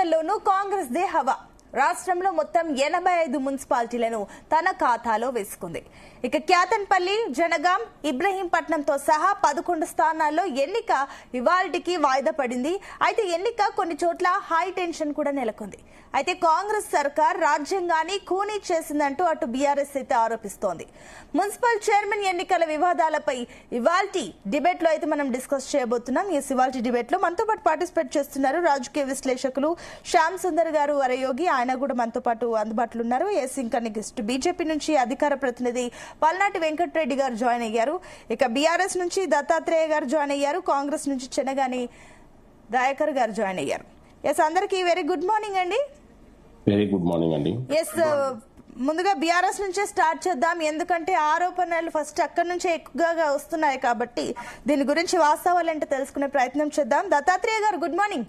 ఎన్నికల్లోనూ కాంగ్రెస్ దే హవా. రాష్ట్రంలో మొత్తం 85 మున్సిపాలిటీలను తన ఖాతాలో వేసుకుంది. ఇక క్యాతన్పల్లి, జనగాం, ఇబ్రహీంపట్నంతో సహా 11 స్థానాల్లో ఎన్నిక ఇవాల్టికి వాయిదా పడింది. అయితే ఎన్నిక కొన్ని చోట్ల హై టెన్షన్ కూడా నెలకొంది. అయితే కాంగ్రెస్ సర్కార్ రాజ్యాంగాన్ని ఖూనీ చేసిందంటూ అటు బీఆర్ఎస్ అయితే ఆరోపిస్తోంది. మున్సిపల్ చైర్మన్ ఎన్నికల వివాదాలపై ఇవాల్టి డిబేట్ లో అయితే మనం డిస్కస్ చేయబోతున్నాం. ఈ ఇవాల్టి డిబేట్ లో మనతో పాటు పార్టిసిపేట్ చేస్తున్నారు రాజకీయ విశ్లేషకులు శ్యామ్ సుందర్ గారు అరయోగి. ఆయన కూడా మనతో పాటు అందుబాటులో ఉన్నారు. ఇంకా నెక్స్ట్ బీజేపీ నుంచి అధికార ప్రతినిధి పల్నాటి వెంకటరెడ్డి గారు జాయిన్ అయ్యారు. ఇక బీఆర్ఎస్ నుంచి దత్తాత్రేయ గారు జాయిన్ అయ్యారు. కాంగ్రెస్ నుంచి చెనగాని దయాకర్ గారు జాయిన్ అయ్యారు. ఎస్, అందరికి వెరీ గుడ్ మార్నింగ్ అండి. వెరీ గుడ్ మార్నింగ్ అండి. ఎస్, ముందుగా బీఆర్ఎస్ నుంచే స్టార్ట్ చేద్దాం. ఎందుకంటే ఆరోపణలు ఫస్ట్ అక్కడి నుంచే ఎక్కువగా వస్తున్నాయి కాబట్టి దీని గురించి వాస్తవాలు ఏంటో తెలుసుకునే ప్రయత్నం చేద్దాం. దత్తాత్రేయ గారు good morning.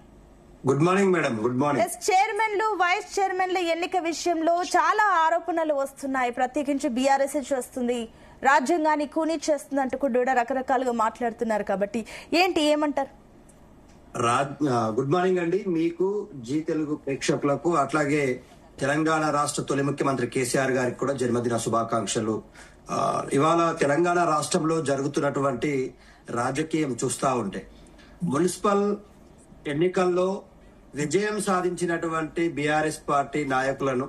Good morning madam. Good morning. Yes, చైర్మన్లు, వైస్ చైర్మన్ల ఎన్నిక విషయంలో చాలా ఆరోపణలు వస్తున్నాయి. ప్రత్యేకించి బీఆర్ఎస్ చేస్తుంది, రాజ్యాంగాన్ని ఖూనీ చేస్తుంది అంటూ కూడా రకరకాలుగా మాట్లాడుతున్నారు. కాబట్టి ఏమంటారు? గుడ్ మార్నింగ్ అండి మీకు, జీ తెలుగు ప్రేక్షకులకు, అట్లాగే తెలంగాణ రాష్ట్ర తొలి ముఖ్యమంత్రి కేసీఆర్ గారికి కూడా జన్మదిన శుభాకాంక్షలు. ఇవాళ తెలంగాణ రాష్ట్రంలో జరుగుతున్నటువంటి రాజకీయం చూస్తా ఉంటే మున్సిపల్ ఎన్నికల్లో విజయం సాధించినటువంటి బీఆర్ఎస్ పార్టీ నాయకులను,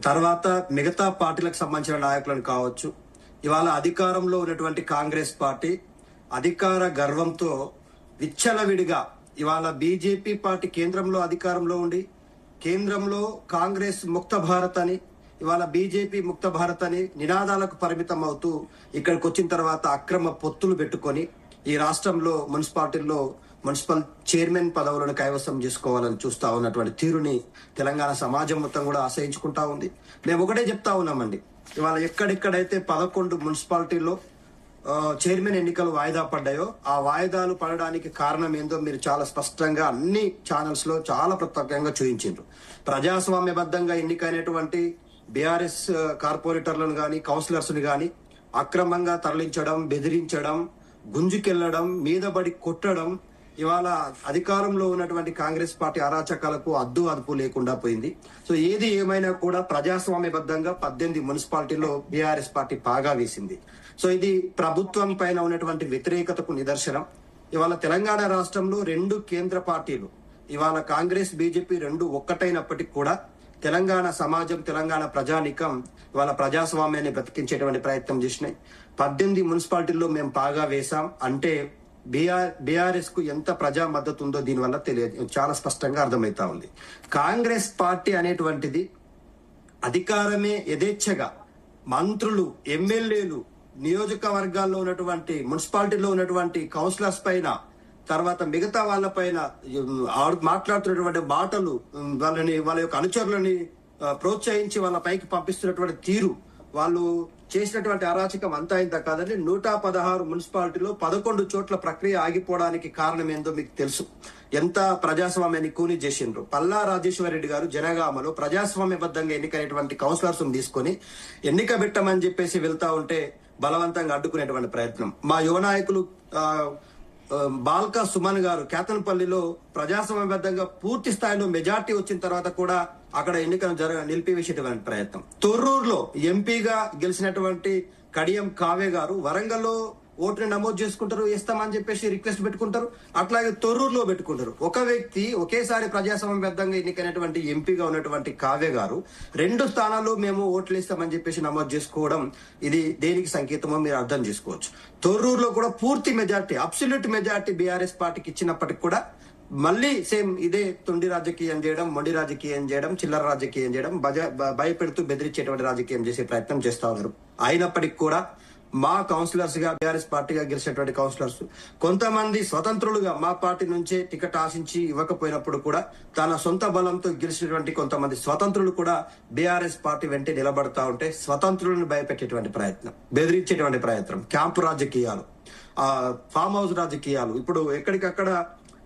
తర్వాత మిగతా పార్టీలకు సంబంధించిన నాయకులను కావచ్చు, ఇవాళ అధికారంలో ఉన్నటువంటి కాంగ్రెస్ పార్టీ అధికార గర్వంతో విచ్చలవిడిగా ఇవాళ బీజేపీ పార్టీ కేంద్రంలో అధికారంలో ఉండి కేంద్రంలో కాంగ్రెస్ ముక్త భారత్ అని, ఇవాళ బీజేపీ ముక్త భారత్ అని నినాదాలకు పరిమితం అవుతూ ఇక్కడికి వచ్చిన తర్వాత అక్రమ పొత్తులు పెట్టుకొని ఈ రాష్ట్రంలో మున్సిపాలిటీల్లో మున్సిపల్ చైర్మన్ పదవులను కైవసం చేసుకోవాలని చూస్తా ఉన్నటువంటి తీరుని తెలంగాణ సమాజం మొత్తం కూడా ఆశ్రయించుకుంటా ఉంది. మేము ఒకటే చెప్తా ఉన్నామండి, ఇవాళ ఎక్కడెక్కడైతే 11 మున్సిపాలిటీల్లో చైర్మన్ ఎన్నికలు వాయిదా పడ్డాయో ఆ వాయిదాలు పడడానికి కారణం ఏందో మీరు చాలా స్పష్టంగా అన్ని ఛానల్స్ లో చాలా ప్రత్యేకంగా చూపించారు. ప్రజాస్వామ్యబద్ధంగా ఎన్నికైనటువంటి బీఆర్ఎస్ కార్పొరేటర్లను గాని కౌన్సిలర్స్ ని గాని అక్రమంగా తరలించడం, బెదిరించడం, గుంజుకెళ్లడం, మీదబడి కొట్టడం, ఇవాళ అధికారంలో ఉన్నటువంటి కాంగ్రెస్ పార్టీ అరాచకాలకు అద్దు అదుపు లేకుండా పోయింది. సో ఏది ఏమైనా కూడా ప్రజాస్వామ్యబద్ధంగా 18 మున్సిపాలిటీలో బీఆర్ఎస్ పార్టీ పాగా వేసింది. సో ఇది ప్రభుత్వం పైన ఉన్నటువంటి వ్యతిరేకతకు నిదర్శనం. ఇవాళ తెలంగాణ రాష్ట్రంలో 2 కేంద్ర పార్టీలు, ఇవాళ కాంగ్రెస్ బీజేపీ 2 ఒక్కటైనప్పటికీ కూడా తెలంగాణ సమాజం, తెలంగాణ ప్రజానికం ఇవాళ ప్రజాస్వామ్యాన్ని బ్రతికించేటువంటి ప్రయత్నం చేసినాయి. 18 మున్సిపాలిటీల్లో మేము పాగా వేశాం అంటే బీఆర్ఎస్ కు ఎంత ప్రజా మద్దతు ఉందో దీనివల్ల తెలియదు, చాలా స్పష్టంగా అర్థమైతా ఉంది. కాంగ్రెస్ పార్టీ అనేటువంటిది అధికారమే యథేచ్ఛగా మంత్రులు, ఎమ్మెల్యేలు, నియోజకవర్గాల్లో ఉన్నటువంటి మున్సిపాలిటీలో ఉన్నటువంటి కౌన్సిలర్స్ పైన, తర్వాత మిగతా వాళ్ళ పైన మాట్లాడుతున్నటువంటి మాటలు, వాళ్ళ యొక్క అనుచరులని ప్రోత్సహించి వాళ్ళ పైకి పంపిస్తున్నటువంటి తీరు, వాళ్ళు చేసినటువంటి అరాచకం అంతా ఇంత కాదని 116 మున్సిపాలిటీలో 11 చోట్ల ప్రక్రియ ఆగిపోవడానికి కారణం ఏందో మీకు తెలుసు. ఎంత ప్రజాస్వామ్యాన్ని కూని చేసిండ్రు. పల్లా రాజేశ్వర రెడ్డి గారు జనగామలో ప్రజాస్వామ్యబద్ధంగా ఎన్నికైనటువంటి కౌన్సిలర్స్ తీసుకొని ఎన్నిక పెట్టమని చెప్పేసి వెళ్తా ఉంటే బలవంతంగా అడ్డుకునేటువంటి ప్రయత్నం. మా యువ నాయకులు బాల్కా సుమన్ గారు కేతన్పల్లిలో ప్రజాస్వామ్యబద్ధంగా పూర్తి స్థాయిలో మెజార్టీ వచ్చిన తర్వాత కూడా అక్కడ ఎన్నికలు నిలిపివేసేటువంటి ప్రయత్నం. తొర్రూరులో ఎంపీగా గెలిచినటువంటి కడియం కావే గారు వరంగల్లో ఓటుని నమోదు చేసుకుంటారు, ఇస్తామని చెప్పేసి రిక్వెస్ట్ పెట్టుకుంటారు, అట్లాగే తొర్రూరులో పెట్టుకుంటారు. ఒక వ్యక్తి ఒకేసారి ప్రజాస్వామ్యబద్ధంగా ఎన్నికైనటువంటి ఎంపీగా ఉన్నటువంటి కావ్య గారు 2 స్థానాల్లో మేము ఓట్లు ఇస్తామని చెప్పేసి నమోదు చేసుకోవడం, ఇది దేనికి సంకేతమో మీరు అర్థం చేసుకోవచ్చు. తొర్రూరులో కూడా పూర్తి మెజార్టీ, అబ్సల్యూట్ మెజార్టీ బీఆర్ఎస్ పార్టీకి ఇచ్చినప్పటికి కూడా మళ్ళీ సేమ్ ఇదే తొండి రాజకీయం చేయడం, మొండి రాజకీయం చేయడం, చిల్లర రాజకీయం చేయడం, భయపెడుతూ బెదిరించేటువంటి రాజకీయం చేసే ప్రయత్నం చేస్తా ఉన్నారు. అయినప్పటికీ కూడా మా కౌన్సిలర్స్ గా బీఆర్ఎస్ పార్టీగా గెలిచినటువంటి కౌన్సిలర్స్ కొంతమంది స్వతంత్రులుగా మా పార్టీ నుంచే టికెట్ ఆశించి ఇవ్వకపోయినప్పుడు కూడా తన సొంత బలంతో గెలిచినటువంటి కొంతమంది స్వతంత్రులు కూడా బీఆర్ఎస్ పార్టీ వెంటే నిలబడతా ఉంటే స్వతంత్రులను భయపెట్టేటువంటి ప్రయత్నం, బెదిరించేటువంటి ప్రయత్నం, క్యాంపు రాజకీయాలు, ఫామ్ హౌస్ రాజకీయాలు, ఇప్పుడు ఎక్కడికక్కడ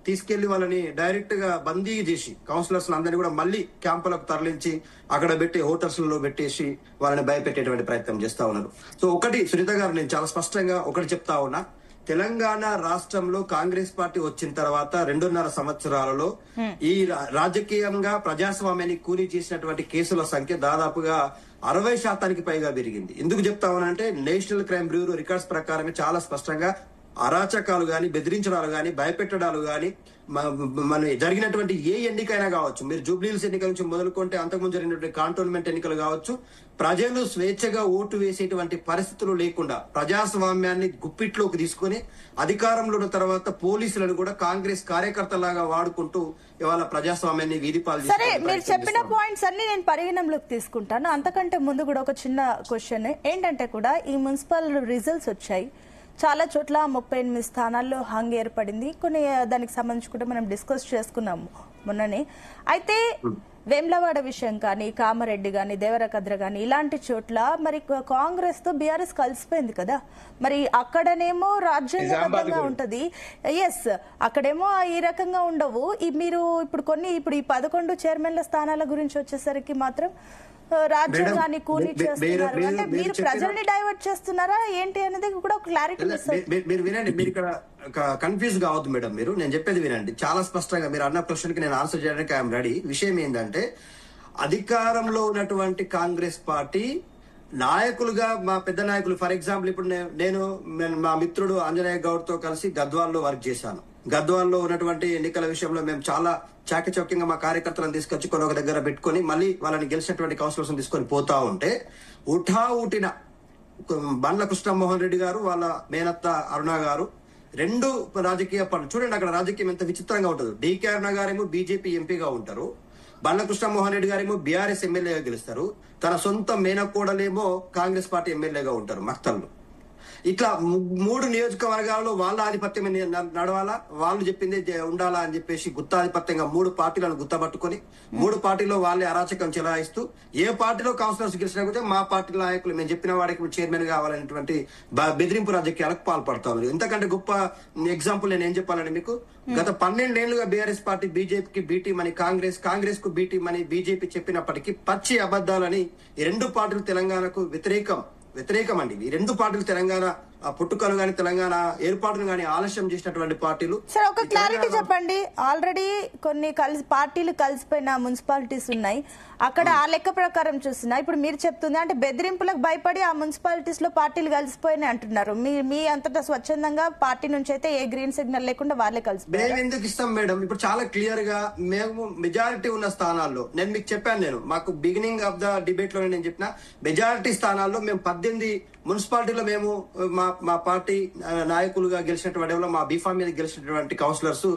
తీసుకెళ్లి వాళ్ళని డైరెక్ట్ గా బందీ చేసి కౌన్సిలర్స్ అందరినీ కూడా మళ్ళీ క్యాంపులకు తరలించి అక్కడ పెట్టి హోటల్స్ లో పెట్టేసి వాళ్ళని భయపెట్టేటువంటి ప్రయత్నం చేస్తా ఉన్నారు. సో ఒకటి సునీత గారు, నేను చాలా స్పష్టంగా ఒకటి చెప్తా ఉన్నా, తెలంగాణ రాష్ట్రంలో కాంగ్రెస్ పార్టీ వచ్చిన తర్వాత 2.5 సంవత్సరాలలో ఈ రాజకీయంగా ప్రజాస్వామ్యాన్ని కూలీ చేసినటువంటి కేసుల సంఖ్య దాదాపుగా 60% పైగా పెరిగింది. ఎందుకు చెప్తామనంటే నేషనల్ క్రైమ్ బ్యూరో రికార్డ్స్ ప్రకారమే చాలా స్పష్టంగా అరాచకాలు గాని, బెదిరించడాలు గాని, భయపెట్టడాలు గాని, మన జరిగినటువంటి ఏ ఎన్నికైనా కావచ్చు, మీరు జూబ్లీహిల్స్ ఎన్నికల నుంచి మొదలుకుంటే అంతకుముందు జరిగినటువంటి కాంటోన్మెంట్ ఎన్నికలు కావచ్చు, ప్రజలు స్వేచ్ఛగా ఓటు వేసేటువంటి పరిస్థితులు లేకుండా ప్రజాస్వామ్యాన్ని గుప్పిట్లోకి తీసుకుని అధికారంలో ఉన్న తర్వాత పోలీసులను కూడా కాంగ్రెస్ కార్యకర్తలాగా వాడుకుంటూ ఇవాళ ప్రజాస్వామ్యాన్ని వీధిపాలు సరే, మీరు చెప్పిన పాయింట్స్ అన్ని నేను పరిగణనలోకి తీసుకుంటాను. అంతకంటే ముందు కూడా ఒక చిన్న క్వశ్చన్ ఏంటంటే కూడా ఈ మున్సిపల్ రిజల్ట్స్ వచ్చాయి. చాలా చోట్ల 38 స్థానాల్లో హంగ్ ఏర్పడింది. కొన్ని దానికి సంబంధించి కూడా మనం డిస్కస్ చేసుకున్నాము మొన్ననే. అయితే వేమ్లవాడ విషయం కానీ, కామారెడ్డి కానీ, దేవరకద్ర కానీ ఇలాంటి చోట్ల మరి కాంగ్రెస్ తో బీఆర్ఎస్ కలిసిపోయింది కదా. మరి అక్కడనేమో రాజ్యాంగబద్ధంగా ఉంటది, ఎస్, అక్కడేమో ఈ రకంగా ఉండవు. మీరు ఇప్పుడు ఈ 11 చైర్మన్ల స్థానాల గురించి వచ్చేసరికి మాత్రం రాజ్యాంగాన్ని కూలీ చేస్తున్నారు. అంటే మీరు ప్రజల్ని డైవర్ట్ చేస్తున్నారా ఏంటి అనేది కూడా క్లారిటీ. మీరు వినండి, మీరు ఇక్కడ కన్ఫ్యూజ్ కావద్దు మేడం. నేను చెప్పేది వినండి చాలా స్పష్టంగా. మీరు అన్న క్వశ్చన్ కి నేను ఆన్సర్ చేయడానికి ఐఎమ్ రెడీ. విషయం ఏంటంటే అధికారంలో ఉన్నటువంటి కాంగ్రెస్ పార్టీ నాయకులుగా మా పెద్ద నాయకులు, ఫర్ ఎగ్జాంపుల్ ఇప్పుడు నేను మా మిత్రుడు ఆంజనేయ గౌడ్ తో కలిసి గద్వాల్లో వర్క్ చేశాను. గద్వాల్లో ఉన్నటువంటి ఎన్నికల విషయంలో మేము చాలా చాకచక్యంగా మా కార్యకర్తలను తీసుకొచ్చి ఒక దగ్గర పెట్టుకుని మళ్ళీ వాళ్ళని గెలిచినటువంటి కౌన్సిలర్స్ తీసుకొని పోతా ఉంటే ఊటిన బండ్ల కృష్ణమోహన్ రెడ్డి గారు, వాళ్ళ మేనత్త అరుణ గారు, 2 రాజకీయ పార్టీలు చూడండి అక్కడ రాజకీయం ఎంత విచిత్రంగా ఉంటుంది. డికే అరుణ గారేమో బీజేపీ ఎంపీగా ఉంటారు, బండ్ల కృష్ణమోహన్ రెడ్డి గారేమో బీఆర్ఎస్ ఎమ్మెల్యేగా గెలుస్తారు, తన సొంత మేనకోడలేమో కాంగ్రెస్ పార్టీ ఎమ్మెల్యేగా ఉంటారు మక్తల్లో. ఇట్లా 3 నియోజకవర్గాల్లో వాళ్ళ ఆధిపత్యం నడవాలా, వాళ్ళు చెప్పింది ఉండాలా అని చెప్పేసి గుత్తాధిపత్యంగా 3 పార్టీలను గుత్తపట్టుకుని 3 పార్టీలో వాళ్ళే అరాచకం చెలాయిస్తూ ఏ పార్టీలో కౌన్సిలర్స్ గెలిచినకపోతే మా పార్టీ నాయకులు మేము చెప్పిన వాడికి చైర్మన్ కావాలనేటువంటి బెదిరింపు రాజకీయాలకు పాల్పడతారు. ఎంతకంటే గొప్ప ఎగ్జాంపుల్ నేను ఏం చెప్పాలని మీకు, గత 12 ఏళ్లుగా బీఆర్ఎస్ పార్టీ బీజేపీకి బీటీ మని, కాంగ్రెస్ కు బీటీ మని బీజేపీ చెప్పినప్పటికీ పచ్చి అబద్దాలని ఈ 2 పార్టీలు తెలంగాణకు వ్యతిరేకం అండి. ఈ 2 పార్టీలు తెలంగాణ పుట్టుకలు గాని, తెలంగాణ ఏర్పాటును గాని ఆలస్యం చేసినటువంటి పార్టీలు. సార్, ఒక క్లారిటీ చెప్పండి. ఆల్రెడీ కొన్ని పార్టీలు కలిసిపోయిన మున్సిపాలిటీస్ ఉన్నాయి. అక్కడ ఆ లెక్క ప్రకారం చూస్తున్నా ఇప్పుడు మీరు చెప్తుంది అంటే బెదిరింపులకు భయపడి ఆ మున్సిపాలిటీస్ లో పార్టీలు కలిసిపోయినాయి అంటున్నారు. మీ అంతటా స్వచ్ఛందంగా పార్టీ నుంచి అయితే ఏ గ్రీన్ సిగ్నల్ లేకుండా వాళ్ళే కలిసిపోయారు. మేము ఎందుకు ఇస్తాం మేడం? ఇప్పుడు చాలా క్లియర్ గా మేము మెజారిటీ ఉన్న స్థానాల్లో నేను మీకు చెప్పాను. మాకు బిగినింగ్ ఆఫ్ ద డిబేట్ లో నేను చెప్పిన మెజారిటీ స్థానాల్లో మేము 18 మున్సిపాలిటీలో మేము మా పార్టీ నాయకులుగా గెలిచినటువంటి మా బీఫామ్ మీద గెలిచినటువంటి కౌన్సిలర్స్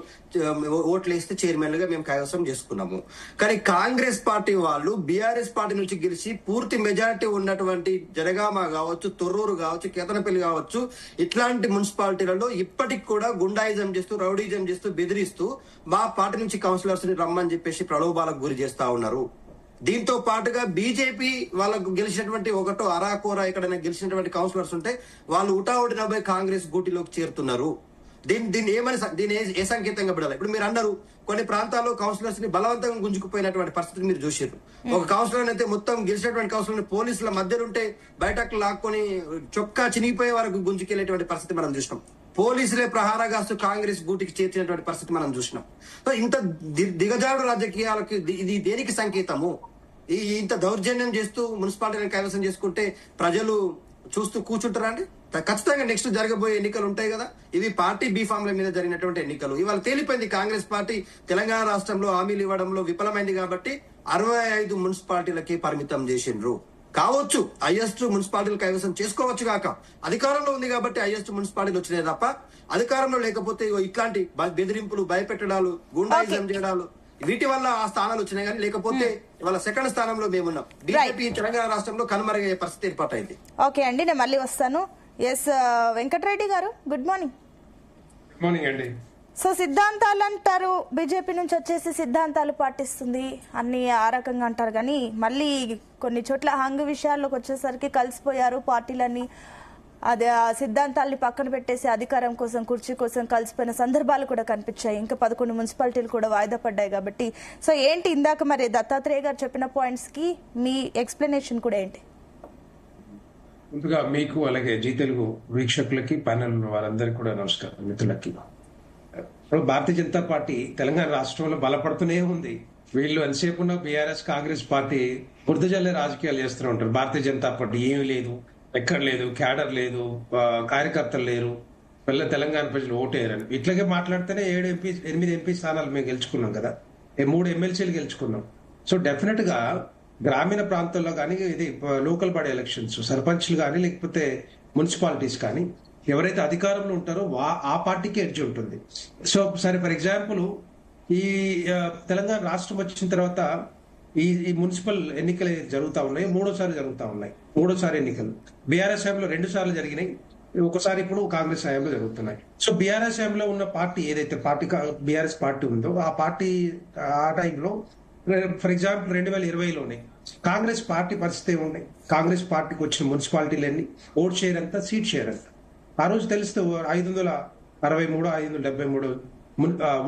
ఓట్లు వేస్తే చైర్మన్ గా మేము కైవసం చేసుకున్నాము. కానీ కాంగ్రెస్ పార్టీ వాళ్ళు బీఆర్ఎస్ పార్టీ నుంచి గెలిచి పూర్తి మెజారిటీ ఉన్నటువంటి జనగామ కావచ్చు, తొర్రూరు కావచ్చు, కేతనపల్లి కావచ్చు, ఇట్లాంటి మున్సిపాలిటీలలో ఇప్పటికి కూడా గుండాయిజం చేస్తూ, రౌడీజం చేస్తూ, బెదిరిస్తూ మా పార్టీ నుంచి కౌన్సిలర్స్ ని రమ్మని చెప్పేసి ప్రలోభాలకు గురి చేస్తా ఉన్నారు. దీంతో పాటుగా బీజేపీ వాళ్ళకు గెలిచినటువంటి ఒకటో అరాకోరా ఎక్కడైనా గెలిచినటువంటి కౌన్సిలర్స్ ఉంటే వాళ్ళు ఉటావుటిన పోయి కాంగ్రెస్ గూటిలోకి చేరుతున్నారు. దీన్ని ఏ సంకేతంగా పెడాలి? ఇప్పుడు మీరు అన్నారు కొన్ని ప్రాంతాల్లో కౌన్సిలర్స్ ని బలవంతంగా గుంజుకుపోయినటువంటి పరిస్థితిని మీరు చూసారు. ఒక కౌన్సిలర్ అయితే మొత్తం గెలిచినటువంటి కౌన్సిలర్ పోలీసుల మధ్యనుంటే బయటకు లాక్కొని చొక్కా చినిగిపోయే వరకు గుంజుకెళ్లేటువంటి పరిస్థితి మనం చూసినాం. పోలీసులే ప్రహారగాస్తూ కాంగ్రెస్ గూటికి చేర్చినటువంటి పరిస్థితి మనం చూసినాం. ఇంత దిగజాడు రాజకీయాలకి ఇది దేనికి సంకేతము? ఇంత దౌర్జన్యం చేస్తూ మున్సిపాలిటీని కైవసం చేసుకుంటే ప్రజలు చూస్తూ కూర్చుంటారా అండి? ఖచ్చితంగా నెక్స్ట్ జరగబోయే ఎన్నికలు ఉంటాయి కదా. ఇవి పార్టీ బీఫామ్ల మీద జరిగినటువంటి ఎన్నికలు. ఇవాళ తేలిపోయింది కాంగ్రెస్ పార్టీ తెలంగాణ రాష్ట్రంలో హామీలు ఇవ్వడంలో విఫలమైంది కాబట్టి 65 మున్సిపాలిటీలకి పరిమితం చేసిండ్రు. కావచ్చు హైయెస్ట్ మున్సిపాలిటీలు కైవసం చేసుకోవచ్చు కాక, అధికారంలో ఉంది కాబట్టి హైయెస్ట్ మున్సిపాలిటీలు వచ్చినాయి తప్ప అధికారంలో లేకపోతే ఇట్లాంటి బెదిరింపులు, భయపెట్టడాలు, గుండాయిజం చేయడాలు వీటి వల్ల ఆ స్థానాలు వచ్చినాయి. కానీ లేకపోతే ఇవాళ సెకండ్ స్థానంలో మేమున్నాం. బీజేపీ తెలంగాణ రాష్ట్రంలో కనుమరుగయ్యే పరిస్థితి ఏర్పాటైంది. ఓకే అండి, నేను మళ్ళీ వస్తాను. ఎస్ వెంకటరెడ్డి గారు, గుడ్ మార్నింగ్. గుడ్ మార్నింగ్ అండి. సో సిద్ధాంతాలు అంటారు, బీజేపీ నుంచి వచ్చేసి సిద్ధాంతాలు పాటిస్తుంది అన్ని ఆ రకంగా అంటారు. కానీ మళ్ళీ కొన్ని చోట్ల హంగు విషయాల్లోకి వచ్చేసరికి కలిసిపోయారు పార్టీలన్నీ. అదే ఆ సిద్ధాంతాల్ని పక్కన పెట్టేసి అధికారం కోసం, కుర్చీ కోసం కలిసిపోయిన సందర్భాలు కూడా కనిపించాయి. ఇంకా 11 మున్సిపాలిటీలు కూడా వాయిదా పడ్డాయి కాబట్టి. సో ఏంటి ఇందాక మరి దత్తాత్రేయ గారు చెప్పిన పాయింట్స్ కి మీ ఎక్స్ప్లెనేషన్ కూడా ఏంటి? ముందుగా మీకు అలాగే జీ తెలుగు వీక్షకులకి ప్యానెల్ వారందరికీ కూడా నమస్కారం మిత్రులకి. ఇప్పుడు భారతీయ జనతా పార్టీ తెలంగాణ రాష్ట్రంలో బలపడుతూనే ఉంది. వీళ్ళు ఎంతసేపు ఉన్న బీఆర్ఎస్ కాంగ్రెస్ పార్టీ బురదజల్లే రాజకీయాలు చేస్తూ ఉంటారు. భారతీయ జనతా పార్టీ ఏమీ లేదు, ఎక్కడ లేదు, క్యాడర్ లేదు, కార్యకర్తలు లేరు, పిల్ల తెలంగాణ ప్రజలు ఓటేయరని ఇట్లాగే మాట్లాడితేనే 8 ఎంపీ స్థానాలు మేము గెలుచుకున్నాం కదా, 3 ఎమ్మెల్సీలు గెలుచుకున్నాం. సో డెఫినెట్ గా గ్రామీణ ప్రాంతాల్లో కానీ ఇది లోకల్ బాడీ ఎలక్షన్స్ సర్పంచ్లు కానీ లేకపోతే మున్సిపాలిటీస్ కానీ ఎవరైతే అధికారంలో ఉంటారో ఆ పార్టీకి ఎడ్జ్ ఉంటుంది. సో సరే ఫర్ ఎగ్జాంపుల్ ఈ తెలంగాణ రాష్ట్రం వచ్చిన తర్వాత ఈ మున్సిపల్ ఎన్నికలు జరుగుతా ఉన్నాయి, మూడోసారి జరుగుతా ఉన్నాయి. మూడోసారి ఎన్నికలు బీఆర్ఎస్ హయాంలో 2 సార్లు జరిగినాయి, ఒకసారి ఇప్పుడు కాంగ్రెస్ హయాంలో జరుగుతున్నాయి. సో బీఆర్ఎస్ హయాంలో ఉన్న పార్టీ ఏదైతే బీఆర్ఎస్ పార్టీ ఉందో ఆ పార్టీ ఆ టైంలో ఫర్ ఎగ్జాంపుల్ 2020లోనే కాంగ్రెస్ పార్టీ పరిస్థితి ఏముంది, కాంగ్రెస్ పార్టీకి వచ్చిన మున్సిపాలిటీలన్నీ ఓట్ షేర్ అంతా, సీట్ షేర్ అంతా ఆ రోజు తెలిస్తే 563 573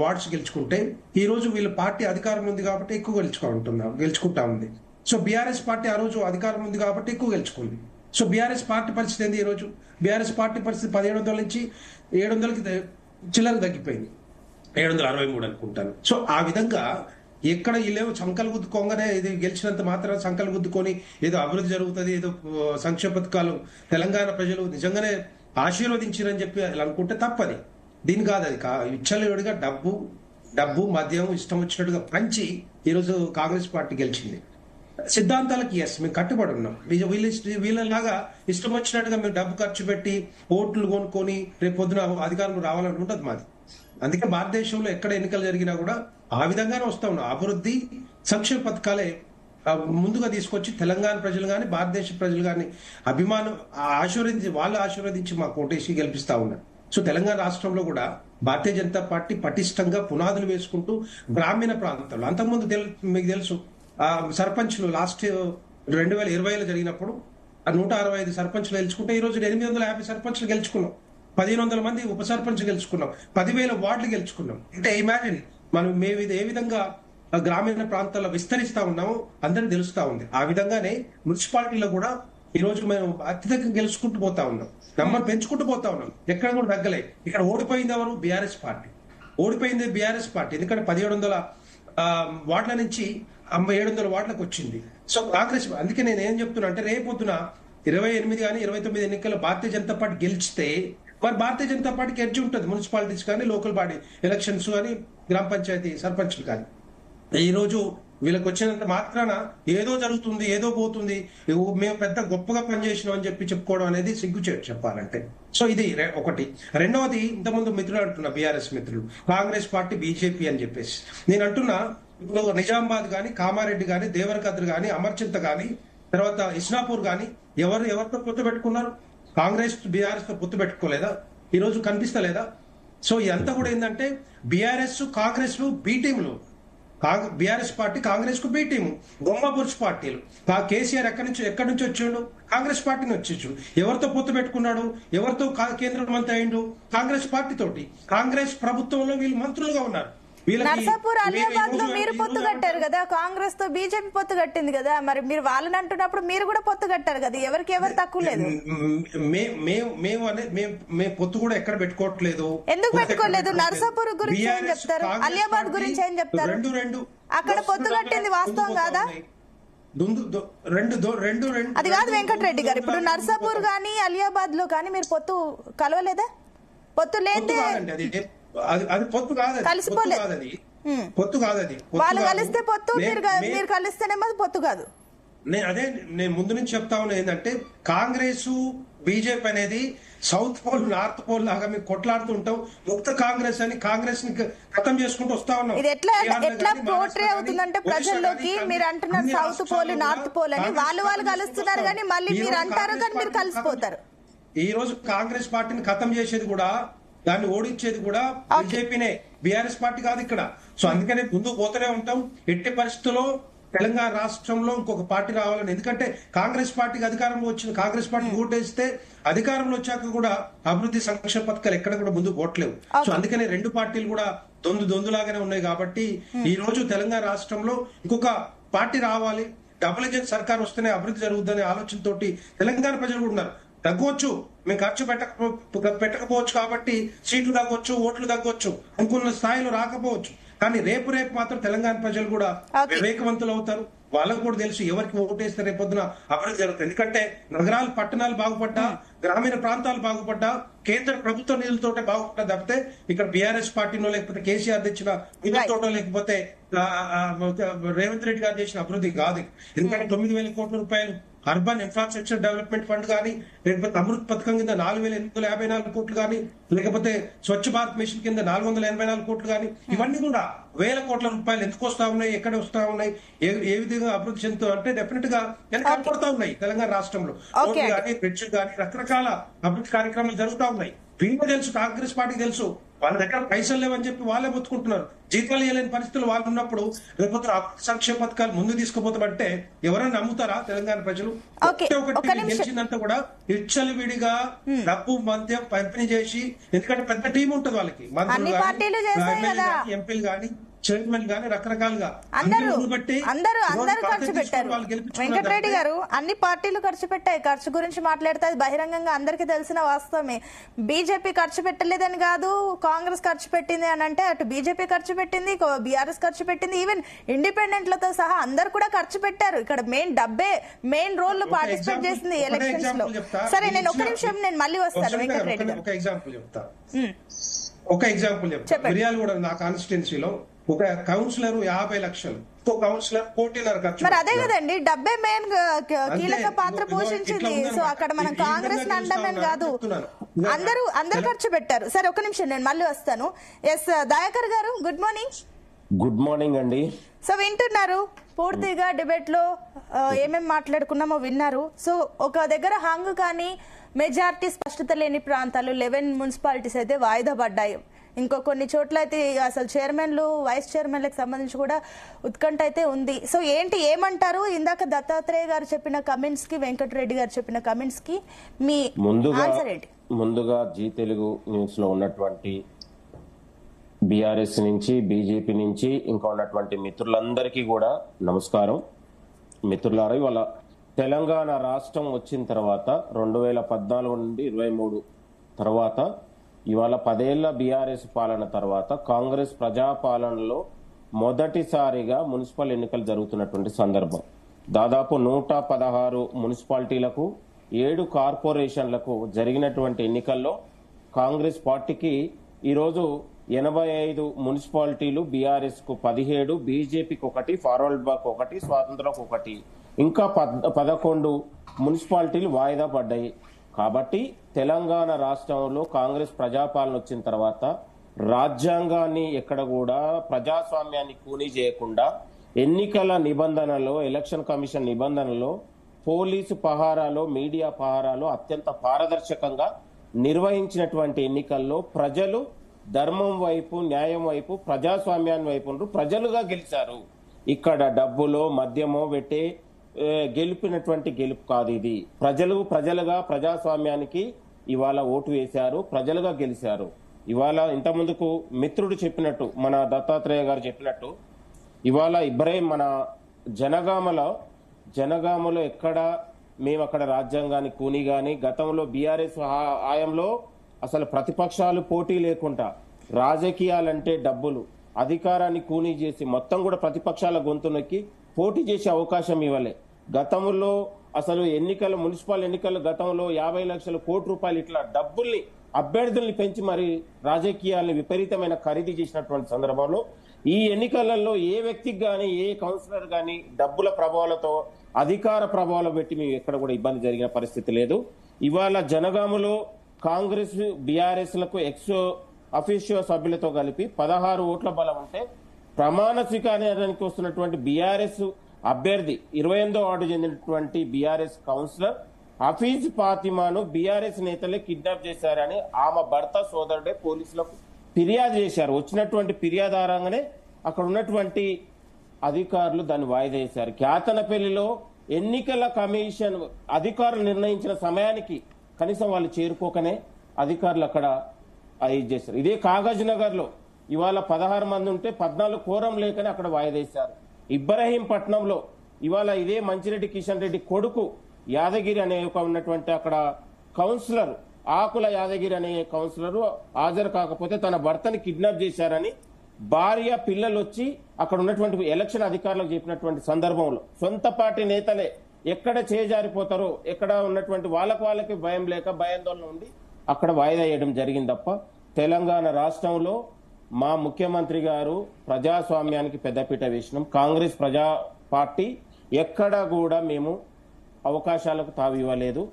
వార్డ్స్ గెలుచుకుంటే ఈ రోజు వీళ్ళ పార్టీ అధికారం ఉంది కాబట్టి ఎక్కువ గెలుచుకుంటా ఉంది. సో బీఆర్ఎస్ పార్టీ ఆ రోజు అధికారం ఉంది కాబట్టి ఎక్కువ గెలుచుకుంది. సో బీఆర్ఎస్ పార్టీ పరిస్థితి ఏంది? ఈ రోజు బీఆర్ఎస్ పార్టీ పరిస్థితి 1700 నుంచి 700కి చిల్లర తగ్గిపోయింది, 763 అనుకుంటాను. సో ఆ విధంగా ఎక్కడ వీళ్ళేమో సంకలు గుద్దుకోగానే ఇది గెలిచినంత మాత్రం సంకలు గుద్దుకొని ఏదో అభివృద్ధి జరుగుతుంది, ఏదో సంక్షేమ పథకాలు తెలంగాణ ప్రజలు నిజంగానే ఆశీర్వదించారని చెప్పి అలా అనుకుంటే తప్పది. దీని కాదు, అది విచ్చలవిడిగా డబ్బు మద్యం ఇష్టం వచ్చినట్టుగా పంచి ఈరోజు కాంగ్రెస్ పార్టీ గెలిచింది. సిద్ధాంతాలకి మేము కట్టుబడి ఉన్నాం. వీళ్ళలాగా ఇష్టం వచ్చినట్టుగా మేము డబ్బు ఖర్చు పెట్టి ఓట్లు కొనుక్కొని రేపు పొద్దున అధికారంలో రావాలని ఉండదు మాది. అందుకే భారతదేశంలో ఎక్కడ ఎన్నికలు జరిగినా కూడా ఆ విధంగానే వస్తా ఉన్నాం. అభివృద్ధి సంక్షేమ పథకాలే ముందుగా తీసుకొచ్చి తెలంగాణ ప్రజలు కానీ భారతదేశ ప్రజలు కానీ వాళ్ళు ఆశీర్వదించి మాకు ఓటేసి గెలిపిస్తా ఉన్నారు. సో తెలంగాణ రాష్ట్రంలో కూడా భారతీయ జనతా పార్టీ పటిష్టంగా పునాదులు వేసుకుంటూ గ్రామీణ ప్రాంతాల్లో అంతకుముందు మీకు తెలుసు సర్పంచ్లు లాస్ట్ 2020లో జరిగినప్పుడు 165 సర్పంచ్లు గెలుచుకుంటే ఈ రోజు 850 సర్పంచ్లు గెలుచుకున్నాం, 1500 మంది ఉప సర్పంచ్ గెలుచుకున్నాం, 10,000 వార్డులు గెలుచుకున్నాం. అంటే ఇమాజిన్ మేము ఏ విధంగా గ్రామీణ ప్రాంతాల్లో విస్తరిస్తా ఉన్నామో అందరికి తెలుస్తా ఉంది. ఆ విధంగానే మున్సిపాలిటీలో కూడా ఈ రోజు మేము అత్యధికంగా గెలుచుకుంటూ పోతా ఉన్నాం, నంబర్ పెంచుకుంటూ పోతా ఉన్నాం, ఎక్కడ కూడా తగ్గలే. ఇక్కడ ఓడిపోయింది ఎవరు? బీఆర్ఎస్ పార్టీ ఓడిపోయింది. బీఆర్ఎస్ పార్టీ ఎందుకంటే 1700 వార్డుల నుంచి 700 వార్డులకు వచ్చింది. సో కాంగ్రెస్ అందుకే నేను ఏం చెప్తున్నా అంటే రేపొద్దున 28 కానీ 29 ఎన్నికల్లో భారతీయ జనతా పార్టీ గెలిచితే మరి భారతీయ జనతా పార్టీకి ఎడ్జ్ ఉంటుంది మున్సిపాలిటీస్ కానీ లోకల్ బాడీ ఎలక్షన్స్ కానీ గ్రామ పంచాయతీ సర్పంచ్లు కానీ. ఈ రోజు వీళ్ళకి వచ్చినంత మాత్రాన ఏదో జరుగుతుంది, ఏదో పోతుంది, మేము పెద్ద గొప్పగా పనిచేసినాం అని చెప్పుకోవడం అనేది సిగ్గుచేటు చెప్పాలంటే. సో ఇది ఒకటి. రెండవది, ఇంతకుముందు మిత్రులు అంటున్నా బీఆర్ఎస్ మిత్రులు కాంగ్రెస్ పార్టీ బీజేపీ అని చెప్పేసి నేను అంటున్నా. ఇప్పుడు నిజామాబాద్ కానీ కామారెడ్డి కానీ దేవరకద్ర కానీ అమర్చింత కానీ తర్వాత ఇస్నాపూర్ కానీ ఎవరితో పొత్తు పెట్టుకున్నారు? కాంగ్రెస్ బీఆర్ఎస్ తో పొత్తు పెట్టుకోలేదా? ఈ రోజు కనిపిస్తలేదా? సో ఇదంతా కూడా ఏంటంటే బీఆర్ఎస్ కాంగ్రెస్ బీ టీంలు, బీఆర్ఎస్ పార్టీ కాంగ్రెస్ కు బీ టీము, బొమ్మపురుషు పార్టీలు. కేసీఆర్ ఎక్కడి నుంచి వచ్చిండు? కాంగ్రెస్ పార్టీని వచ్చేచ్చు. ఎవరితో పొత్తు పెట్టుకున్నాడు? ఎవరితో కేంద్ర మంత్రి అయిండు? కాంగ్రెస్ పార్టీ తోటి. కాంగ్రెస్ ప్రభుత్వంలో వీళ్ళు మంత్రులుగా ఉన్నారు. నర్సాపూర్ అలియాబాద్ లో మీరు పొత్తు కట్టారు కదా, కాంగ్రెస్ తో బీజేపీ పొత్తు కట్టింది కదా, మరి మీరు వాళ్ళని అంటున్నప్పుడు మీరు కూడా పొత్తు కట్టారు కదా, ఎవరికి ఎవరు తక్కువ లేదు. మేము పొత్తు కూడా ఎక్కడ పెట్టుకోవట్లేదు. ఎందుకు పెట్టుకోలేదు? నర్సాపూర్ గురించి ఏం చెప్తారు? అలియాబాద్ గురించి ఏం చెప్తారు? అక్కడ పొత్తు కట్టింది వాస్తవం కాదా? అది కాదు వెంకటరెడ్డి గారు, ఇప్పుడు నర్సాపూర్ గానీ అలియాబాద్ లో గానీ మీరు పొత్తు కలవలేదా? పొత్తు లేదే అది పొత్తు కాదు, కలిసిపోలేదు. పొత్తు కాదు అది. వాళ్ళు కలిస్తే పొత్తు, మీరు కలిస్తేనేమో పొత్తు కాదు. నేను ముందు నుంచి చెప్తా ఉన్నా ఏంటంటే కాంగ్రెస్ బీజేపీ అనేది సౌత్ పోల్ నార్త్ పోల్ లాగా మేము కొట్లాడుతూ ఉంటాం. ముక్త కాంగ్రెస్ అని కాంగ్రెస్ ని ఖతం చేసుకుంటూ వస్తా ఉన్నాం. ఇది ఎట్లా పోర్ట్రే అవుతుందంటే ప్రజల్లోకి మీరు అంటున్నారు సౌత్ పోల్ నార్త్ పోల్ అని, వాళ్ళు కలుస్తున్నారు కానీ మళ్ళీ మీరు అంటారు కానీ మీరు కలిసిపోతారు. ఈ రోజు కాంగ్రెస్ పార్టీని ఖతం చేసేది కూడా, దాన్ని ఓడించేది కూడా బీజేపీనే, బీఆర్ఎస్ పార్టీ కాదు ఇక్కడ. సో అందుకనే ముందుకు పోతూనే ఉంటాం. ఎట్టి పరిస్థితుల్లో తెలంగాణ రాష్ట్రంలో ఇంకొక పార్టీ రావాలని, ఎందుకంటే కాంగ్రెస్ పార్టీకి అధికారంలో వచ్చిన కాంగ్రెస్ పార్టీ ఓటేస్తే అధికారంలో వచ్చాక కూడా అభివృద్ధి సంక్షేమ పథకాలు ఎక్కడ కూడా ముందుకు పోవట్లేవు. సో అందుకనే రెండు పార్టీలు కూడా దొందులాగానే ఉన్నాయి. కాబట్టి ఈ రోజు తెలంగాణ రాష్ట్రంలో ఇంకొక పార్టీ రావాలి, డబుల్ ఇంజిన్ సర్కార్ వస్తేనే అభివృద్ధి జరుగుతుందనే ఆలోచనతోటి తెలంగాణ ప్రజలు కూడా ఉన్నారు. తగ్గవచ్చు, మేము ఖర్చు పెట్టకపోవచ్చు కాబట్టి సీట్లు తగ్గొచ్చు, ఓట్లు తగ్గొచ్చు, అనుకున్న స్థాయిలో రాకపోవచ్చు. కానీ రేపు మాత్రం తెలంగాణ ప్రజలు కూడా వివేకవంతులు అవుతారు. వాళ్ళకు కూడా తెలుసు ఎవరికి ఓటేస్తే రేపొద్దున అభివృద్ధి జరుగుతుంది. ఎందుకంటే నగరాలు, పట్టణాలు బాగుపడ్డా, గ్రామీణ ప్రాంతాలు బాగుపడ్డా, కేంద్ర ప్రభుత్వ నిధులతోటే బాగుపడ్డా తప్పితే ఇక్కడ బీఆర్ఎస్ పార్టీనో లేకపోతే కేసీఆర్ తెచ్చిన నిధులతోటో లేకపోతే రేవంత్ రెడ్డి గారు చేసిన అభివృద్ధి కాదు. ఎందుకంటే 9,000 కోట్ల రూపాయలు అర్బన్ ఇన్ఫ్రాస్ట్రక్చర్ డెవలప్మెంట్ ఫండ్ కానీ, లేకపోతే అమృత్ పథకం కింద 4,854 కోట్లు కానీ, లేకపోతే స్వచ్ఛ భారత్ మిషన్ కింద 484 కోట్లు కానీ, ఇవన్నీ కూడా 1,000 కోట్ల రూపాయలు ఎందుకు వస్తా ఉన్నాయి, ఎక్కడ వస్తా ఉన్నాయి, ఏ విధంగా అభివృద్ధి చెందుతూ అంటే డెఫినెట్ గా కనపడతా ఉన్నాయి. తెలంగాణ రాష్ట్రంలో రోడ్లు కానీ, బ్రిడ్జ్ కానీ, రకరకాల అభివృద్ధి కార్యక్రమాలు జరుగుతూ ఉన్నాయి. వీళ్ళు తెలుసు, కాంగ్రెస్ పార్టీకి తెలుసు, వాళ్ళ దగ్గర పైసలు లేవని చెప్పి వాళ్ళే బతుకుంటున్నారు. జీతాలు ఇవ్వలేని పరిస్థితులు వాళ్ళు ఉన్నప్పుడు రేపు సంక్షేమ పథకాలు ముందు తీసుకుపోతామంటే ఎవరైనా నమ్ముతారా తెలంగాణ ప్రజలు? ఒకటి గెలిచిందంతా కూడా ఇచ్చలు విడిగా డబ్బు మద్యం పంపిణీ చేసి, ఎందుకంటే పెద్ద టీం ఉంటుంది వాళ్ళకి, మంత్రులు కానీ, ఎంపీలు కానీ, చైర్మన్ గానీ రకరకాలుగా అందరూ ఖర్చు పెట్టారు. వెంకటరెడ్డి గారు అన్ని పార్టీలు ఖర్చు పెట్టాయి. ఖర్చు గురించి మాట్లాడితే అది బహిరంగంగా అందరికీ తెలిసిన వాస్తవమే. బీజేపీ ఖర్చు పెట్టలేదని కాదు, కాంగ్రెస్ ఖర్చు పెట్టింది అని అంటే అటు బీజేపీ ఖర్చు పెట్టింది, బీఆర్ఎస్ ఖర్చు పెట్టింది, ఈవెన్ ఇండిపెండెంట్లతో సహా అందరు కూడా ఖర్చు పెట్టారు. ఇక్కడ మెయిన్ రోల్ పార్టిసిపేట్ చేసింది ఎలక్షన్స్ లో. సరే, నేను ఒక నిమిషం, నేను మళ్ళీ వస్తాను వెంకటరెడ్డి గారు. ఒక ఎగ్జాంపుల్ చెప్తా. మిర్యాలగూడ నా కాన్స్టిట్యున్సీలో ఒక కౌన్సిలర్ 50 లక్షలు, ఒక కౌన్సిలర్ 1.5 ఖర్చు. మరి అదే కదండి, డబ్బే మెయిన్ కీలక పాత్ర పోషించింది. సో అక్కడ మనం కాంగ్రెస్ అండమని కాదు, అందరు ఖర్చు పెట్టారు. సరే, ఒక నిమిషం, నేను మళ్ళీ వస్తాను. ఎస్ దయాకర్ గారు, గుడ్ మార్నింగ్. గుడ్ మార్నింగ్ అండి. సో వింటున్నారు, పూర్తిగా డిబేట్ లో ఏమేమి మాట్లాడుకున్నామో విన్నారు. సో ఒక దగ్గర హంగు కానీ మెజారిటీ స్పష్టత లేని ప్రాంతాలు 11 మున్సిపాలిటీస్ అయితే వాయిదా పడ్డాయి. ఇంకో కొన్ని చోట్ల అయితే అసలు చైర్మన్లు, వైస్ చైర్మన్లకు సంబంధించి కూడా ఉత్కంఠ అయితే ఉంది. సో ఏమంటారు? ఇందాక దత్తాత్రేయ గారు చెప్పిన కమెంట్స్ కి, వెంకటరెడ్డి గారు చెప్పిన కమెంట్స్ కి మీ ఆన్సర్ ఏంటి? ముందుగా జీ తెలుగు న్యూస్ లో ఉన్నటువంటి బీఆర్ఎస్ నుంచి, బీజేపీ నుంచి ఇంకా ఉన్నటువంటి మిత్రులందరికీ కూడా నమస్కారం. మిత్రులారా, ఇవాళ తెలంగాణ రాష్ట్రం వచ్చిన తర్వాత 2014 నుండి 23 తర్వాత ఇవాళ 10 ఏళ్ల బీఆర్ఎస్ పాలన తర్వాత కాంగ్రెస్ ప్రజాపాలనలో మొదటిసారిగా మున్సిపల్ ఎన్నికలు జరుగుతున్నటువంటి సందర్భం. దాదాపు 116 మున్సిపాలిటీలకు, 7 కార్పొరేషన్లకు జరిగినటువంటి ఎన్నికల్లో కాంగ్రెస్ పార్టీకి ఈరోజు 85 మున్సిపాలిటీలు, బీఆర్ఎస్ కు 17, బీజేపీకి 1, ఫార్వర్డ్ బ్లాక్ 1, స్వాతంత్రకు 1, ఇంకా 11 మున్సిపాలిటీలు వాయిదా పడ్డాయి. కాబట్టి తెలంగాణ రాష్ట్రంలో కాంగ్రెస్ ప్రజాపాలన వచ్చిన తర్వాత రాజ్యాంగాన్ని ఎక్కడ కూడా ప్రజాస్వామ్యాన్ని కూనీ చేయకుండా ఎన్నికల నిబంధనలో, ఎలక్షన్ కమిషన్ నిబంధనలో, పోలీసు పహారాలో, మీడియా పహారాలో అత్యంత పారదర్శకంగా నిర్వహించినటువంటి ఎన్నికల్లో ప్రజలు ధర్మం వైపు, న్యాయం వైపు, ప్రజాస్వామ్యాన్ని వైపు ప్రజలుగా గెలిచారు. ఇక్కడ డబ్బులో, మద్యమో పెట్టే గెలిపినటువంటి గెలుపు కాదు ఇది. ప్రజలుగా ప్రజాస్వామ్యానికి ఇవాళ ఓటు వేశారు, ప్రజలుగా గెలిచారు. ఇవాళ ఇంత ముందుకు మిత్రుడు చెప్పినట్టు, మన దత్తాత్రేయ గారు చెప్పినట్టు, ఇవాళ ఇబ్రాహిం మన జనగామలో ఎక్కడ మేము అక్కడ రాజ్యాంగాన్ని కూని గాని, గతంలో బీఆర్ఎస్ హయాంలో అసలు ప్రతిపక్షాలు పోటీ లేకుండా రాజకీయాలంటే డబ్బులు, అధికారాన్ని కూనీ చేసి మొత్తం కూడా ప్రతిపక్షాల గొంతు నొక్కి పోటీ చేసే అవకాశం ఇవ్వలే. గతంలో అసలు మున్సిపల్ ఎన్నికలు గతంలో 50 లక్షల కోట్ల రూపాయలు ఇట్లా డబ్బుల్ని, అభ్యర్థుల్ని పెంచి మరి రాజకీయాలను విపరీతమైన ఖరీదు చేసినటువంటి సందర్భంలో ఈ ఎన్నికలలో ఏ వ్యక్తికి గాని, ఏ కౌన్సిలర్ గాని డబ్బుల ప్రభావాలతో, అధికార ప్రభావాలు పెట్టి మేము ఎక్కడ కూడా ఇబ్బంది జరిగిన పరిస్థితి లేదు. ఇవాళ జనగామలో కాంగ్రెస్, బీఆర్ఎస్ లకు ఎక్స్ అఫీషియో సభ్యులతో కలిపి 16 ఓట్ల బలం ఉంటే ప్రమాణ స్వీకారానికి వస్తున్నటువంటి బీఆర్ఎస్ అభ్యర్థి 28వ వార్డు చెందినటువంటి బీఆర్ఎస్ కౌన్సిలర్ హఫీజ్ ఫాతిమాను బీఆర్ఎస్ నేతలే కిడ్నాప్ చేశారని ఆమె భర్త సోదరుడే పోలీసులకు ఫిర్యాదు చేశారు. వచ్చినటువంటి ఫిర్యాదు ఆధారంగానే అక్కడ ఉన్నటువంటి అధికారులు దాన్ని వాయిదా చేశారు. క్యాతనపల్లిలో ఎన్నికల కమిషన్ అధికారులు నిర్ణయించిన సమయానికి కనీసం వాళ్ళు చేరుకోకనే అధికారులు అక్కడ ఇది చేశారు. ఇదే కాగజ్ నగర్ లో ఇవాళ 16 మంది ఉంటే 14 కోరం లేకనే అక్కడ వాయిదా చేశారు. ఇబ్రహీంపట్నంలో ఇవాళ ఇదే మంచిరెడ్డి కిషన్ రెడ్డి కొడుకు యాదగిరి అనే ఒక ఉన్నటువంటి అక్కడ కౌన్సిలర్ ఆకుల యాదగిరి అనే కౌన్సిలర్ హాజరు కాకపోతే తన భర్తని కిడ్నాప్ చేశారని భార్య పిల్లలు వచ్చి అక్కడ ఉన్నటువంటి ఎలక్షన్ అధికారులకు చెప్పినటువంటి సందర్భంలో సొంత పార్టీ నేతలే ఎక్కడ చేజారిపోతారో ఎక్కడ ఉన్నటువంటి వాళ్ళకి భయం లేక భయాందోళన ఉండి అక్కడ వాయిదా వేయడం జరిగింది తప్ప తెలంగాణ రాష్ట్రంలో మా ముఖ్యమంత్రి గారు ప్రజాస్వామ్యానికి పెద్దపీట వేసినాం. కాంగ్రెస్ ప్రజా పార్టీ ఎక్కడా కూడా మేము అవకాశాలకు తావివ్వలేదు.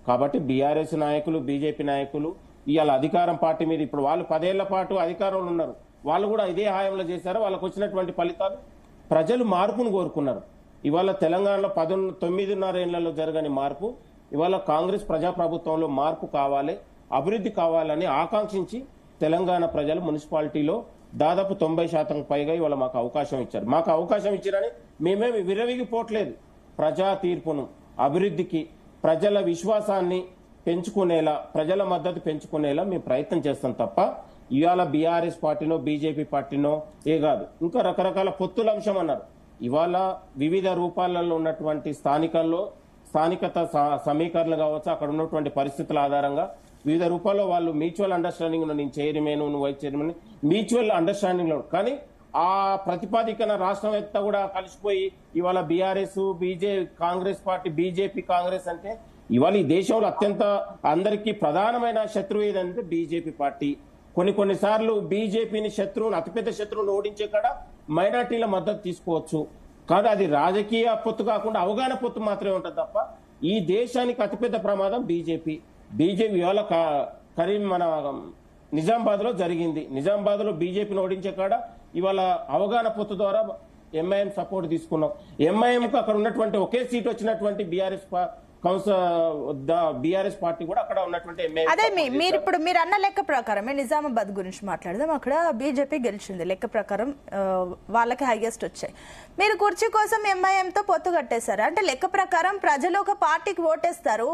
కాబట్టి బీఆర్ఎస్ నాయకులు బీజేపీ నాయకులు ఇవాళ అధికారం పార్టీ మీద ఇప్పుడు వాళ్ళు 10 ఏళ్ల పాటు అధికారంలో ఉన్నారు. వాళ్ళు కూడా ఇదే హాయంలో చేశారు. వాళ్ళకు వచ్చినటువంటి ఫలితాలు ప్రజలు మార్పును కోరుకున్నారు. ఇవాళ తెలంగాణలో 9.5 ఏళ్లలో జరగని మార్పు ఇవాళ కాంగ్రెస్ ప్రజాప్రభుత్వంలో మార్పు కావాలి, అభివృద్ధి కావాలని ఆకాంక్షించి తెలంగాణ ప్రజలు మున్సిపాలిటీలో దాదాపు 90% పైగా ఇవాళ మాకు అవకాశం ఇచ్చారు. మాకు అవకాశం ఇచ్చారని మేమేమి విరవిగిపోవట్లేదు. ప్రజా తీర్పును అభివృద్ధికి ప్రజల విశ్వాసాన్ని పెంచుకునేలా ప్రజల మద్దతు పెంచుకునేలా మేము ప్రయత్నం చేస్తాం తప్ప ఇవాళ బీఆర్ఎస్ పార్టీనో బీజేపీ పార్టీనో ఏ కాదు. ఇంకా రకరకాల పొత్తుల అంశం అన్నారు. ఇవాళ వివిధ రూపాలలో ఉన్నటువంటి స్థానికత సమీకరణలు కావచ్చు, అక్కడ ఉన్నటువంటి పరిస్థితుల ఆధారంగా వివిధ రూపాల్లో వాళ్ళు మ్యూచువల్ అండర్స్టాండింగ్ లో నేను చైర్మన్ నువ్వు వైస్ చైర్మన్ మ్యూచువల్ అండర్స్టాండింగ్ లో, కానీ ఆ ప్రతిపాదికన రాష్ట్రం అంతా కూడా కలిసిపోయి ఇవాళ BRS Congress party BJP Congress అంటే ఇవాళ ఈ దేశంలో అత్యంత అందరికీ ప్రధానమైన శత్రువు ఏదంటే బీజేపీ పార్టీ. కొన్నిసార్లు బీజేపీని అతిపెద్ద శత్రువును ఓడించే కాడ మైనార్టీల మద్దతు తీసుకోవచ్చు, కానీ అది రాజకీయ పొత్తు కాకుండా అవగాహన పొత్తు మాత్రమే ఉంటుంది తప్ప ఈ దేశానికి అతిపెద్ద ప్రమాదం బీజేపీ ఇవాళ మన నిజామాబాద్ లో జరిగింది. నిజామాబాద్ లో బీజేపీని ఓడించే కాడ ఇవాళ అవగాహన పొత్తు ద్వారా ఎంఐఎం సపోర్ట్ తీసుకున్నాం. ఎంఐఎం కు అక్కడ ఉన్నటువంటి ఒకే సీట్ వచ్చినటువంటి బీఆర్ఎస్ పార్టీ కూడా అక్కడ ఉన్నటువంటి అదే మీరు అన్న లెక్క ప్రకారమే నిజామాబాద్ గురించి మాట్లాడదాం. అక్కడ బీజేపీ గెలిచింది లెక్క ప్రకారం, వాళ్ళకి హైయెస్ట్ వచ్చాయి. మీరు కుర్చీ కోసం ఎంఐఎంతో పొత్తు కట్టేశారు అంటే లెక్క ప్రకారం ప్రజలు ఒక పార్టీకి ఓటేస్తారు,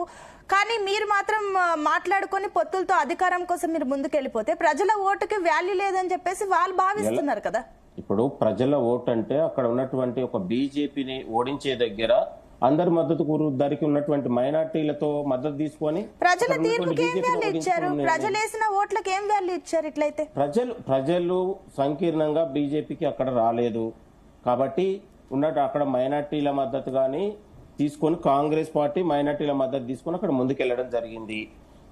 కానీ మీరు మాత్రం మాట్లాడుకొని పొత్తులతో అధికారం కోసం మీరు ముందుకెళ్ళిపోతే ప్రజల ఓటుకి వాల్యూ లేదని చెప్పేసి వాళ్ళు భావిస్తున్నారు కదా. ఇప్పుడు ప్రజల ఓటు అంటే అక్కడ ఉన్నటువంటి ఒక బీజేపీని ఓడించే దగ్గర అందరి మద్దతు దానికి ఉన్నటువంటి మైనార్టీలతో మద్దతు తీసుకొని ప్రజల తీర్పుకి ఏం వాల్యూ ఇచ్చారు? ప్రజలు వేసిన ఓట్లకు ఏం వాల్యూ ఇచ్చారు? ఇట్లయితే ప్రజలు సంకీర్ణంగా బీజేపీకి అక్కడ రాలేదు కాబట్టి అక్కడ మైనార్టీల మద్దతు గాని తీసుకొని కాంగ్రెస్ పార్టీ మైనార్టీల మద్దతు తీసుకొని అక్కడ ముందుకెళ్లడం జరిగింది.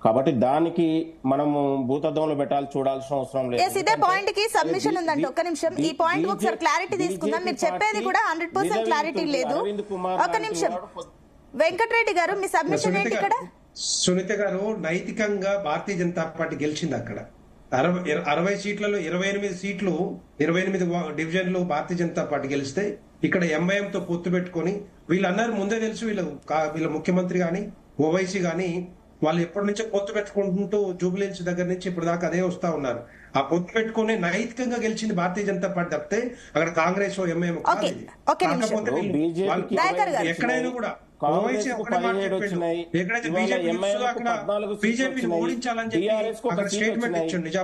కాబట్టి దానికి మనము భూతద్దంలో చూడాల్సిన అవసరం లేదు. ఇదే పాయింట్ కి సబ్మిషన్ ఉందండి. ఒక్క నిమిషం, ఈ పాయింట్ ఒకసారి క్లారిటీ తీసుకుందాం. మీరు చెప్పేది కూడా 100% క్లారిటీ లేదు. ఒక్క నిమిషం, వెంకటరెడ్డి గారు మీ సబ్మిషన్ ఏంటి ఇక్కడ? సునీత గారు, నైతికంగా భారతీయ జనతా పార్టీ గెలిచింది. అక్కడ 60 సీట్లలో 28 డివిజన్లు భారతీయ జనతా పార్టీ గెలిస్తే ఇక్కడ ఎంఐఎం తో పొత్తు పెట్టుకుని వీళ్ళు అన్నారు ముందే తెలుసు, వీళ్ళ ముఖ్యమంత్రి గాని ఓవైసీ గాని వాళ్ళు ఎప్పటి నుంచో పొత్తు పెట్టుకుంటూ జూబ్లీహిల్స్ దగ్గర నుంచి ఇప్పుడు దాకా అదే వస్తా ఉన్నారు. ఆ పొత్తు పెట్టుకుని నైతికంగా గెలిచింది భారతీయ జనతా పార్టీ తప్పితే అక్కడ కాంగ్రెస్ ఎంఐఎం ఎక్కడైనా కూడా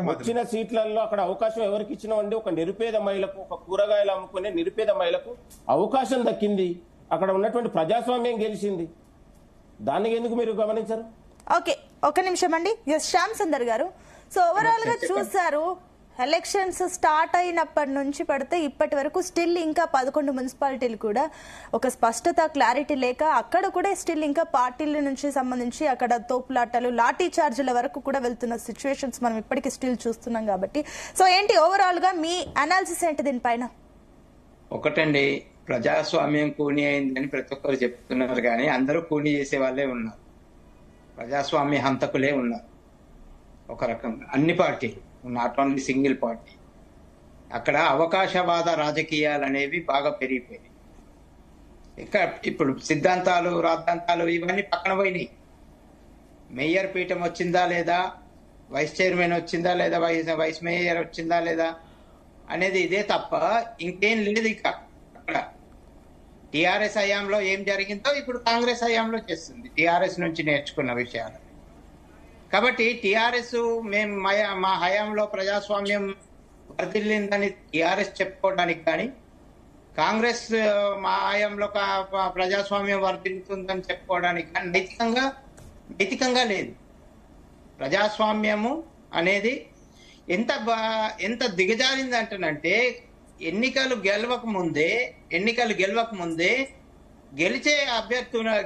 వచ్చిన సీట్లలో అక్కడ అవకాశం ఎవరికి ఇచ్చినామండి? ఒక నిరుపేద మహిళకు, ఒక కూరగాయలు అమ్ముకునే నిరుపేద మహిళకు అవకాశం దక్కింది. అక్కడ ఉన్నటువంటి ప్రజాస్వామ్యం గెలిచింది. దానికి ఎందుకు మీరు గమనించరు? ఓకే, ఒక నిమిషం అండి. శ్యామ్ సుందర్ గారు, సో ఓవరాల్ గా చూసారు, ఎలక్షన్స్ స్టార్ట్ అయినప్పటి నుంచి పడితే ఇప్పటి వరకు స్టిల్ ఇంకా 11 మున్సిపాలిటీలు కూడా ఒక స్పష్టత క్లారిటీ లేక అక్కడ కూడా స్టిల్ ఇంకా పార్టీల నుంచి సంబంధించి అక్కడ తోపులాటలు లాఠీ చార్జీల వరకు కూడా వెళ్తున్న సిచ్యువేషన్స్ మనం ఇప్పటికీ స్టిల్ చూస్తున్నాం. కాబట్టి సో ఏంటి ఓవరాల్ గా మీ అనాలిసిస్ ఏంటి దీనిపైన? ఒకటండి, ప్రజాస్వామ్యం కూని అయిందని ప్రతి ఒక్కరు చెప్తున్నారు, కానీ అందరూ కూని చేసే వాళ్ళే ఉన్నారు. ప్రజాస్వామ్య హంతకులే ఉన్నారు ఒక రకంగా, అన్ని పార్టీలు, నాట్ ఓన్లీ సింగిల్ పార్టీ. అక్కడ అవకాశవాద రాజకీయాలు అనేవి బాగా పెరిగిపోయాయి. ఇప్పుడు సిద్ధాంతాలు రాద్ధాంతాలు ఇవన్నీ పక్కన పోయినాయి. మేయర్ పీఠం వచ్చిందా లేదా, వైస్ చైర్మన్ వచ్చిందా లేదా, వైస్ మేయర్ వచ్చిందా లేదా అనేది ఇదే తప్ప ఇంకేం లేదు. ఇక అక్కడ టిఆర్ఎస్ హయాంలో ఏం జరిగిందో ఇప్పుడు కాంగ్రెస్ హయాంలో చేస్తుంది, టిఆర్ఎస్ నుంచి నేర్చుకున్న విషయాలు. కాబట్టి టిఆర్ఎస్ మేము మా హయాంలో ప్రజాస్వామ్యం వర్ధిల్లిందని టిఆర్ఎస్ చెప్పుకోవడానికి కానీ, కాంగ్రెస్ మా హయాంలో ప్రజాస్వామ్యం వర్ధిల్లుతుందని చెప్పుకోవడానికి కానీ నైతికంగా లేదు. ప్రజాస్వామ్యము అనేది ఎంత దిగజారింది అంటేనంటే ఎన్నికలు గెలవక ముందే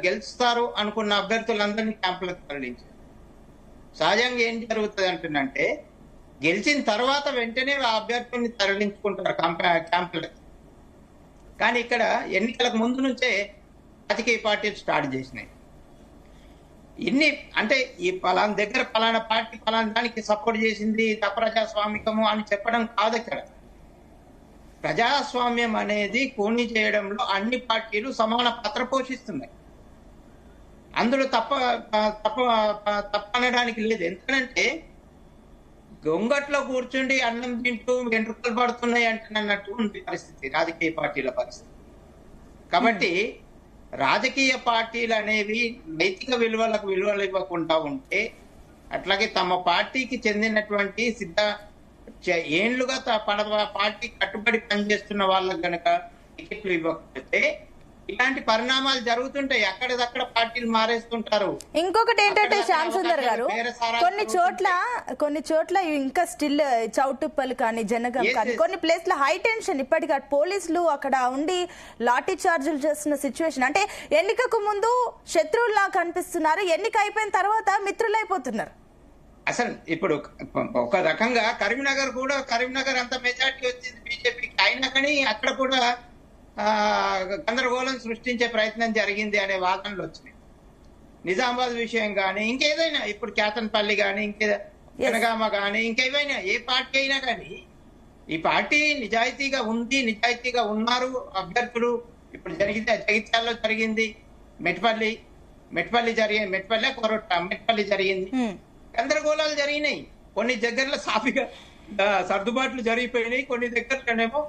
గెలుస్తారు అనుకున్న అభ్యర్థులందరినీ క్యాంపులకు తరలించారు. సహజంగా ఏం జరుగుతుంది అంటున్నంటే గెలిచిన తర్వాత వెంటనే ఆ అభ్యర్థుల్ని తరలించుకుంటారు క్యాంపులకు. కానీ ఇక్కడ ఎన్నికలకు ముందు నుంచే రాజకీయ పార్టీలు స్టార్ట్ చేసినాయి. అంటే ఈ పలానా దగ్గర పలానా పార్టీ పలానా దానికి సపోర్ట్ చేసింది అప్రజాస్వామికము అని చెప్పడం కాదు. ఇక్కడ ప్రజాస్వామ్యం అనేది కూని చేయడంలో అన్ని పార్టీలు సమాన పాత్ర పోషిస్తున్నాయి. అందులో తప్పనడానికి లేదు. ఎందుకంటే గొంగట్లో కూర్చుండి అన్నం తింటూ వెంట్రుకలు పడుతున్నాయి అంటున్నట్టు ఉంది పరిస్థితి, రాజకీయ పార్టీల పరిస్థితి. కాబట్టి రాజకీయ పార్టీలు అనేవి నైతిక విలువలు ఇవ్వకుండా ఉంటే, అట్లాగే తమ పార్టీకి చెందినటువంటి ఏండ్లుగా పార్టీ కట్టుబడి పనిచేస్తున్న వాళ్ళకు గనక టికెట్లు ఇవ్వకపోతే ఇలాంటి పరిణామాలు జరుగుతుంటాయి. అక్కడదక్కడ పార్టీలు మారేస్తుంటారు. ఇంకొకటి ఏంటంటే శ్యామ్ సుందర్ గారు, కొన్ని చోట్ల ఇంకా స్టిల్ చౌటుప్పల్ కానీ జనగం కానీ కొన్ని ప్లేస్ లో హై టెన్షన్ ఇప్పటికీ పోలీసులు అక్కడ ఉండి లాఠీ చార్జీలు చేస్తున్న సిచ్యువేషన్. అంటే ఎన్నికకు ముందు శత్రువుల్లా కనిపిస్తున్నారు, ఎన్నిక అయిపోయిన తర్వాత మిత్రులైపోతున్నారు. అసలు ఇప్పుడు ఒక రకంగా కరీంనగర్ అంత మెజార్టీ వచ్చింది బీజేపీకి, అయినా కానీ అక్కడ కూడా గందరగోళం సృష్టించే ప్రయత్నం జరిగింది అనే వాదనలు వచ్చినాయి. నిజామాబాద్ విషయం కానీ ఇంకేదైనా, ఇప్పుడు కేతన్పల్లి కానీ జనగామ కానీ ఇంకేవైనా ఏ పార్టీ అయినా కానీ ఈ పార్టీ నిజాయితీగా ఉన్నారు అభ్యర్థులు. ఇప్పుడు జగిత్యాలలో జరిగింది, మెట్పల్లి జరిగింది, గందరగోళాలు జరిగినాయి. కొన్ని దగ్గరలో సాఫీగా సర్దుబాట్లు జరిగిపోయినాయి, కొన్ని దగ్గరలోనేమో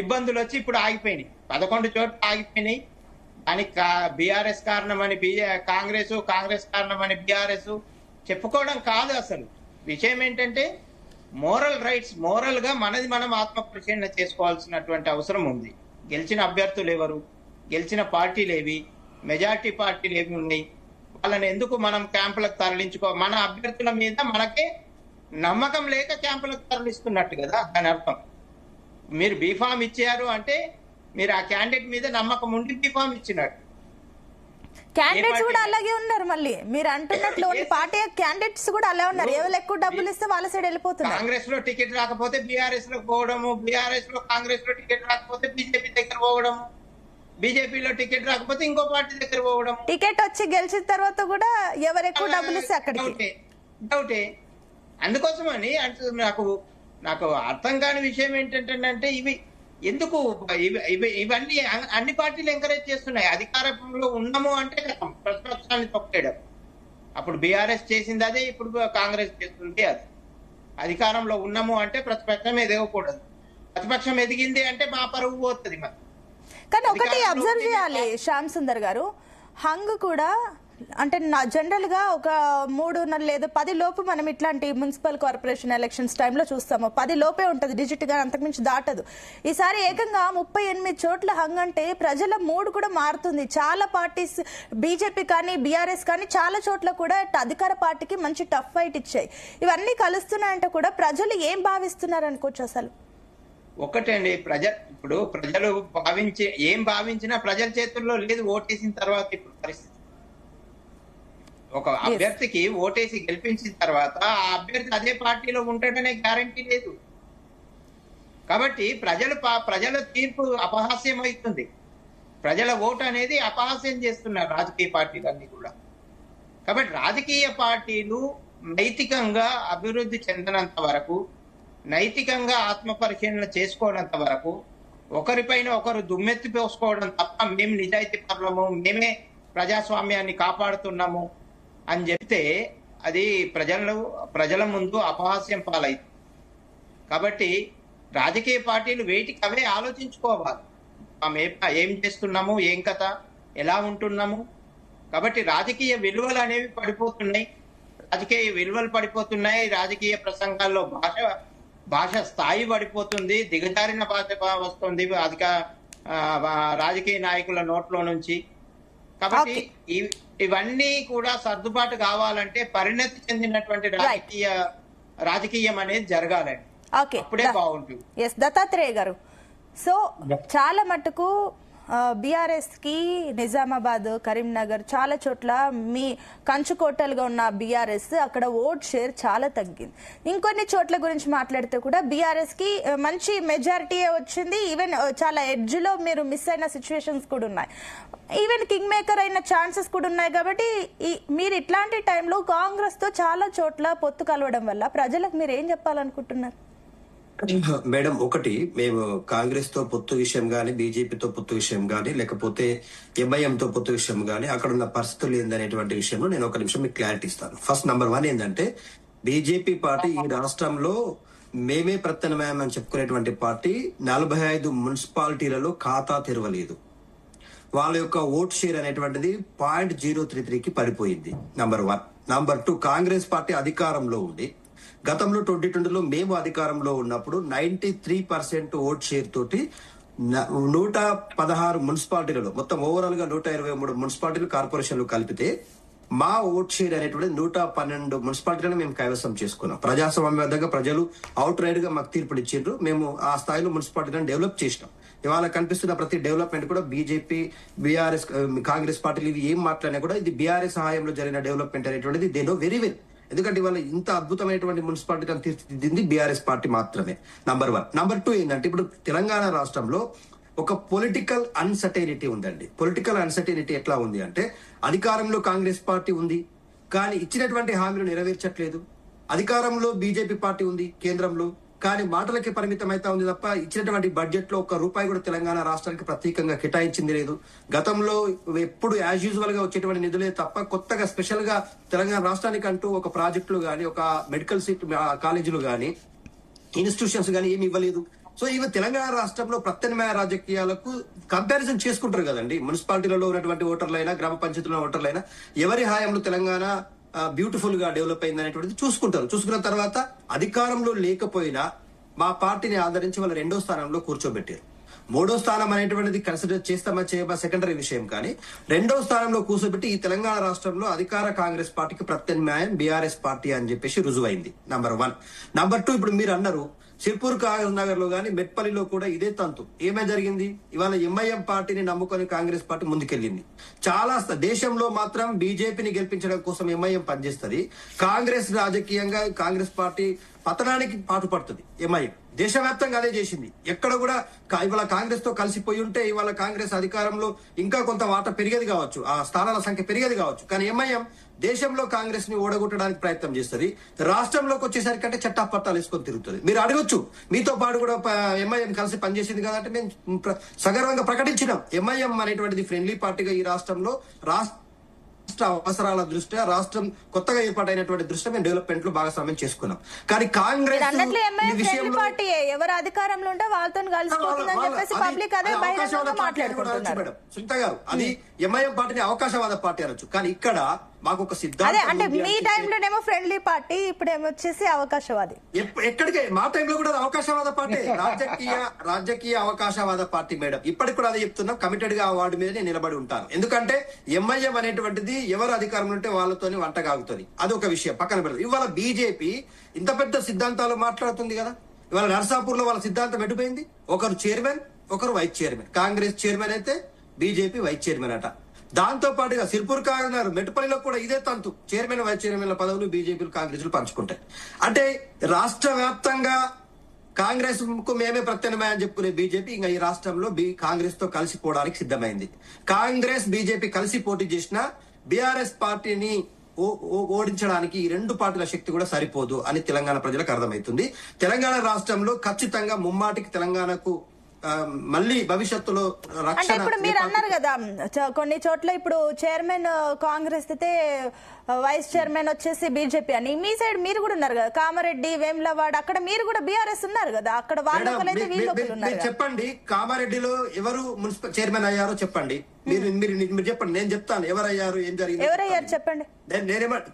ఇబ్బందులు వచ్చి ఇప్పుడు ఆగిపోయినాయి. 11 చోట్ల ఆగిపోయినాయి. దానికి బీఆర్ఎస్ కారణమని కాంగ్రెస్ కారణమని బీఆర్ఎస్ చెప్పుకోవడం కాదు. అసలు విషయం ఏంటంటే మోరల్ గా మనం ఆత్మ పరిశీలన చేసుకోవాల్సినటువంటి అవసరం ఉంది. గెలిచిన అభ్యర్థులు ఎవరు, గెలిచిన పార్టీలు ఏవి, మెజార్టీ పార్టీలు ఏవి ఉన్నాయి, వాళ్ళని ఎందుకు మనం క్యాంపులకు మన అభ్యర్థుల మీద మనకే నమ్మకం లేక క్యాంపులకు తరలిస్తున్నట్టు కదా దాని అర్థం. మీరు బీఫామ్ ఇచ్చారు అంటే మీరు ఆ క్యాండిడేట్ మీద నమ్మకం ఉండి బీఫామ్ ఇచ్చినట్టు. క్యాండిడేట్స్ కూడా అలాగే ఉన్నారు. మళ్ళీ మీరు అంటున్నట్లు పార్టీ క్యాండిడేట్స్ కూడా అలా ఉన్నారు. ఎవరు ఎక్కువ డబ్బులు ఇస్తే వాళ్ళ సైడ్ వెళ్ళిపోతున్నారు. కాంగ్రెస్ లో టికెట్ రాకపోతే బీఆర్ఎస్ లో పోవడము, బీఆర్ఎస్ లో కాంగ్రెస్ లో టికెట్ రాకపోతే బీజేపీ దగ్గర పోవడము, బీజేపీలో టికెట్ రాకపోతే ఇంకో పార్టీ దగ్గర పోవడం. టికెట్ వచ్చి గెలిచిన తర్వాత కూడా ఎవరు ఎక్కువ డబ్బులు ఇస్తే అక్కడికి డౌటే. అందుకోసమని నాకు అర్థం కాని విషయం ఏంటంటే ఇవి ఎందుకు ఇవన్నీ అన్ని పార్టీలు ఎంకరేజ్ చేస్తున్నాయి. అధికారంలో ఉన్నాము అంటే ప్రతిపక్షాన్ని తొక్కేయడం. అప్పుడు బీఆర్ఎస్ చేసింది అదే, ఇప్పుడు కాంగ్రెస్ చేస్తుంది అది. అధికారంలో ఉన్నాము అంటే ప్రతిపక్షం ఎదగకూడదు, ప్రతిపక్షం ఎదిగింది అంటే మా పరువు పోతుంది. మరి కానీ ఒకటి అబ్జర్వ్ చేయాలి శ్యామ్ సుందర్ గారు, హంగ్ కూడా అంటే జనరల్ గా ఒక 3 లేదా 10 లోపు మనం ఇట్లాంటి మున్సిపల్ కార్పొరేషన్ ఎలక్షన్స్ టైంలో చూస్తాము. 10 లోపే ఉంటది, డిజిట్ గా అంతకుమించి దాటదు. ఈసారి ఏకంగా 38 చోట్ల హంగ్ అంటే ప్రజల మూడ్ కూడా మారుతుంది. చాలా పార్టీస్ బీజేపీ కానీ బీఆర్ఎస్ కానీ చాలా చోట్ల కూడా అధికార పార్టీకి మంచి టఫ్ ఫైట్ ఇచ్చాయి. ఇవన్నీ కలుస్తున్నాయంటే కూడా ప్రజలు ఏం భావిస్తున్నారు అనుకోవచ్చు అసలు? ఒకటండి, ఇప్పుడు ప్రజలు ఏం భావించినా ప్రజల చేతుల్లో లేదు. ఓటేసిన తర్వాత ఇప్పుడు పరిస్థితి, ఒక అభ్యర్థికి ఓటేసి గెలిపించిన తర్వాత ఆ అభ్యర్థి అదే పార్టీలో ఉంటాడనే గ్యారంటీ లేదు. కాబట్టి ప్రజల తీర్పు అపహాస్యం అవుతుంది. ప్రజల ఓటు అనేది అపహాస్యం చేస్తున్నారు రాజకీయ పార్టీలన్నీ కూడా. కాబట్టి రాజకీయ పార్టీలు నైతికంగా అభివృద్ధి చెందినంత వరకు, నైతికంగా ఆత్మ పరిశీలన చేసుకోవడంత వరకు, ఒకరిపైన ఒకరు దుమ్మెత్తి పోసుకోవడం తప్ప మేము నిజాయితీ పరులము, మేమే ప్రజాస్వామ్యాన్ని కాపాడుతున్నాము అని చెప్తే అది ప్రజల ముందు అపహాస్యం పాలైంది. కాబట్టి రాజకీయ పార్టీలు వేటికి అవే ఆలోచించుకోవాలి. ఏం చేస్తున్నాము, ఏం కథ, ఎలా ఉంటున్నాము. కాబట్టి రాజకీయ విలువలు అనేవి పడిపోతున్నాయి. రాజకీయ ప్రసంగాల్లో భాష స్థాయి పడిపోతుంది, దిగజారిన భాష వస్తుంది. రాజకీయ నాయకుల నోట్లో నుంచి. కాబట్టి ఇవన్నీ కూడా సర్దుబాటు కావాలంటే పరిణతి చెందినటువంటి రాజకీయం అనేది జరగాలండి. అప్పుడే బాగుంటుంది. ఎస్ దత్తాత్రేయ గారు, సో చాలా మటుకు బీఆర్ఎస్ కి నిజామాబాద్, కరీంనగర్ చాలా చోట్ల మీ కంచుకోటలుగా ఉన్న బీఆర్ఎస్ అక్కడ ఓట్ షేర్ చాలా తగ్గింది. ఇంకొన్ని చోట్ల గురించి మాట్లాడితే కూడా బీఆర్ఎస్ కి మంచి మెజారిటీ వచ్చింది. ఈవెన్ చాలా ఎడ్జ్ లో మీరు మిస్ అయిన సిచ్యువేషన్స్ కూడా ఉన్నాయి. ఈవెన్ కింగ్ మేకర్ అయిన ఛాన్సెస్ కూడా ఉన్నాయి. కాబట్టి మీరు ఇట్లాంటి టైంలో కాంగ్రెస్ తో చాలా చోట్ల పొత్తు కలవడం వల్ల ప్రజలకు మీరు ఏం చెప్పాలనుకుంటున్నారు? మేడం, ఒకటి, మేము కాంగ్రెస్ తో పొత్తు విషయం గానీ, బీజేపీతో పొత్తు విషయం గానీ, లేకపోతే ఎంఐఎం తో పొత్తు విషయం గానీ, అక్కడ ఉన్న పరిస్థితులు ఏందనేటువంటి విషయంలో నేను ఒక నిమిషం మీకు క్లారిటీ ఇస్తాను. ఫస్ట్ నంబర్ 1 ఏంటంటే, బీజేపీ పార్టీ ఈ రాష్ట్రంలో మేమే ప్రత్యామ్నాయం అని చెప్పుకునేటువంటి పార్టీ 45 మున్సిపాలిటీలలో ఖాతా తెరవలేదు. వాళ్ళ యొక్క ఓట్ షేర్ అనేటువంటిది 0.033కి పడిపోయింది. నంబర్ 1. నంబర్ 2, కాంగ్రెస్ పార్టీ అధికారంలో ఉంది. గతంలో 2020లో మేము అధికారంలో ఉన్నప్పుడు 93% ఓట్ షేర్ తోటి 116 మున్సిపాలిటీలలో, మొత్తం ఓవరాల్ గా 123 మున్సిపాలిటీలు, కార్పొరేషన్లు కలిపితే మా ఓట్ షేర్ అనేటువంటి 112 మున్సిపాలిటీలను మేము కైవసం చేసుకున్నాం. ప్రజాస్వామ్యబద్ధంగా ప్రజలు అవుట్ రైడ్ గా మాకు తీర్పులు ఇచ్చిండ్రు. మేము ఆ స్థాయిలో మున్సిపాలిటీలను డెవలప్ చేసినాం. ఇవాళ కనిపిస్తున్న ప్రతి డెవలప్మెంట్ కూడా బీజేపీ, బీఆర్ఎస్, కాంగ్రెస్ పార్టీలు ఇవి ఏం మాట్లాడినా కూడా ఇది బీఆర్ఎస్ సహాయంలో జరిగిన డెవలప్మెంట్ అనేటువంటిది దే నో వెరీ వెల్. ఎందుకంటే ఇవాళ ఇంత అద్భుతమైనటువంటి మున్సిపాలిటీలను తీర్చిదిద్దింది బీఆర్ఎస్ పార్టీ మాత్రమే. నంబర్ 1. నంబర్ 2 ఏంటంటే, ఇప్పుడు తెలంగాణ రాష్ట్రంలో ఒక పొలిటికల్ అన్సర్టైనిటీ ఉందండి. పొలిటికల్ అన్సర్టైనిటీ ఎట్లా ఉంది అంటే, అధికారంలో కాంగ్రెస్ పార్టీ ఉంది కానీ ఇచ్చినటువంటి హామీలు నెరవేర్చట్లేదు. అధికారంలో బీజేపీ పార్టీ ఉంది కేంద్రంలో, కానీ మాటలకి పరిమితం అయితే ఉంది తప్ప ఇచ్చినటువంటి బడ్జెట్ లో ₹1 కూడా తెలంగాణ రాష్ట్రానికి ప్రత్యేకంగా కేటాయించింది లేదు. గతంలో ఎప్పుడు యాజ్ యూజువల్ గా వచ్చేటువంటి నిధులే తప్ప కొత్తగా స్పెషల్ గా తెలంగాణ రాష్ట్రానికి అంటూ ఒక ప్రాజెక్టులు గానీ, ఒక మెడికల్ సీట్ కాలేజీలు గానీ, ఇన్స్టిట్యూషన్స్ గానీ ఏమి ఇవ్వలేదు. సో ఇవి తెలంగాణ రాష్ట్రంలో ప్రత్యామ్నాయ రాజకీయాలకు కంపారిజన్ చేసుకుంటారు కదండి. మున్సిపాలిటీలలో ఉన్నటువంటి ఓటర్లైనా, గ్రామ పంచాయతీలో ఓటర్లైనా ఎవరి హాయంలో తెలంగాణ బ్యూటిఫుల్ గా డెవలప్ అయింది అనేటువంటిది చూసుకుంటారు. చూసుకున్న తర్వాత అధికారంలో లేకపోయినా మా పార్టీని ఆదరించి వాళ్ళ 2వ స్థానంలో కూర్చోబెట్టారు. 3వ స్థానం అనేటువంటిది కన్సిడర్ చేస్తామా చేయబా సెకండరీ విషయం, కానీ 2వ స్థానంలో కూర్చోబెట్టి ఈ తెలంగాణ రాష్ట్రంలో అధికార కాంగ్రెస్ పార్టీకి ప్రత్యామ్నాయం బీఆర్ఎస్ పార్టీ అని చెప్పేసి రుజువైంది. నంబర్ 1. నంబర్ 2, ఇప్పుడు మీరు అన్నారు సిర్పూర్ నగర్ లో గానీ, మెట్పల్లిలో కూడా ఇదే తంతు. ఏమై జరిగింది? ఇవాళ ఎంఐఎం పార్టీని నమ్ముకొని కాంగ్రెస్ పార్టీ ముందుకెళ్లింది. చాలా దేశంలో మాత్రం బీజేపీని గెలిపించడం కోసం ఎంఐఎం పనిచేస్తుంది. కాంగ్రెస్ రాజకీయంగా కాంగ్రెస్ పార్టీ పతనానికి పాటుపడుతుంది. ఎంఐఎం దేశవ్యాప్తంగా అదే చేసింది. ఎక్కడ కూడా ఇవాళ కాంగ్రెస్ తో కలిసిపోయి ఉంటే ఇవాళ కాంగ్రెస్ అధికారంలో ఇంకా కొంత వాటా పెరిగేది కావచ్చు, ఆ స్థానాల సంఖ్య పెరిగేది కావచ్చు. కానీ ఎంఐఎం దేశంలో కాంగ్రెస్ ని ఓడగొట్టడానికి ప్రయత్నం చేస్తుంది. రాష్ట్రంలోకి వచ్చేసరికి అంటే చట్టాపట్టాలు వేసుకొని తిరుగుతుంది. మీరు అడగొచ్చు, మీతో పాటు కూడా ఎంఐఎం కలిసి పనిచేసింది కదా అంటే మేము సగర్వంగా ప్రకటించినాం. ఎంఐఎం అనేటువంటిది ఫ్రెండ్లీ పార్టీగా ఈ రాష్ట్రంలో రాష్ట్ర అవసరాల దృష్ట్యా, రాష్ట్రం కొత్తగా ఏర్పాటైనటువంటి దృష్ట్యా మేము డెవలప్మెంట్ లో భాగస్వామ్యం చేసుకున్నాం. కానీ కాంగ్రెస్ ఎవరు అధికారంలో ఉంటే వాళ్ళతో కలిసిపోతుందని చెప్పేసి పబ్లిక్ అదే బహిరంగంగా మాట్లాడుకుంటున్నారు. సునీత గారు, అది ఎంఐఎం పార్టీని అవకాశవాద పార్టీ అనొచ్చు, కానీ ఇక్కడ మాకు ఒక సిద్ధాంతం. అంటే మీ టైంలోనేమో ఫ్రెండ్లీ పార్టీ, ఇప్పుడేమో వచ్చేసి అవకాశవాది. ఎక్కడికి మా టైంలో కూడా అవకాశవాద పార్టీ, రాజకీయ అవకాశవాద పార్టీ మేడం. ఇప్పటికి కూడా అదే చెప్తున్నాం. కమిటెడ్ గా అవార్డు మీద నేను నిలబడి ఉంటాను. ఎందుకంటే ఎంఐఎం అనేటువంటిది ఎవరు అధికారంలో ఉంటే వాళ్ళతోని వంటగాగుతుంది. అది ఒక విషయం పక్కన పెడతాం. ఇవాళ బీజేపీ ఇంత పెద్ద సిద్ధాంతాలు మాట్లాడుతుంది కదా. ఇవాళ నర్సాపూర్ లో వాళ్ళ సిద్ధాంతం ఎటుపోయింది? ఒకరు చైర్మన్, ఒకరు వైస్ చైర్మన్. కాంగ్రెస్ చైర్మన్ అయితే బీజేపీ వైస్ చైర్మన్ అట. దాంతో పాటుగా సిర్పూర్ కాగన్నారు, మెట్టుపల్లిలో కూడా ఇదే తంతు. చైర్మన్, వైస్ చైర్మన్ల పదవులు బీజేపీలు, కాంగ్రెస్లు పంచుకుంటాయి. అంటే రాష్ట్ర వ్యాప్తంగా కాంగ్రెస్ కు మేమే ప్రత్యామ్నాయం చెప్పుకునే బీజేపీ ఇంకా ఈ రాష్ట్రంలో కాంగ్రెస్ తో కలిసిపోవడానికి సిద్ధమైంది. కాంగ్రెస్, బీజేపీ కలిసి పోటీ చేసిన బీఆర్ఎస్ పార్టీని ఓడించడానికి ఈ 2 పార్టీల శక్తి కూడా సరిపోదు అని తెలంగాణ ప్రజలకు అర్థమవుతుంది. తెలంగాణ రాష్ట్రంలో ఖచ్చితంగా ముమ్మాటికి తెలంగాణకు మళ్ళీ భవిష్యత్తులో రక్షణ. ఇప్పుడు మీరు మీరు అన్నారు కదా కొన్ని చోట్ల ఇప్పుడు చైర్మన్ కాంగ్రెస్ అయితే వైస్ చైర్మన్ వచ్చేసి బీజేపీ అని. మీ సైడ్ మీరు కూడా ఉన్నారు కదా, కామారెడ్డి, వేములవాడ, అక్కడ మీరు కూడా బీఆర్ఎస్ ఉన్నారు కదా, అక్కడ వాళ్ళు ఒకరైతే వీళ్ళు ఒకరు ఉన్నారు కదా. చెప్పండి, కామారెడ్డిలో ఎవరు మున్సిపల్ చైర్మన్ అయ్యారో చెప్పండి. మీరు చెప్పండి, నేను చెప్తాను ఎవరయ్యారు, ఏం జరిగింది. ఎవరయ్యారు చెప్పండి.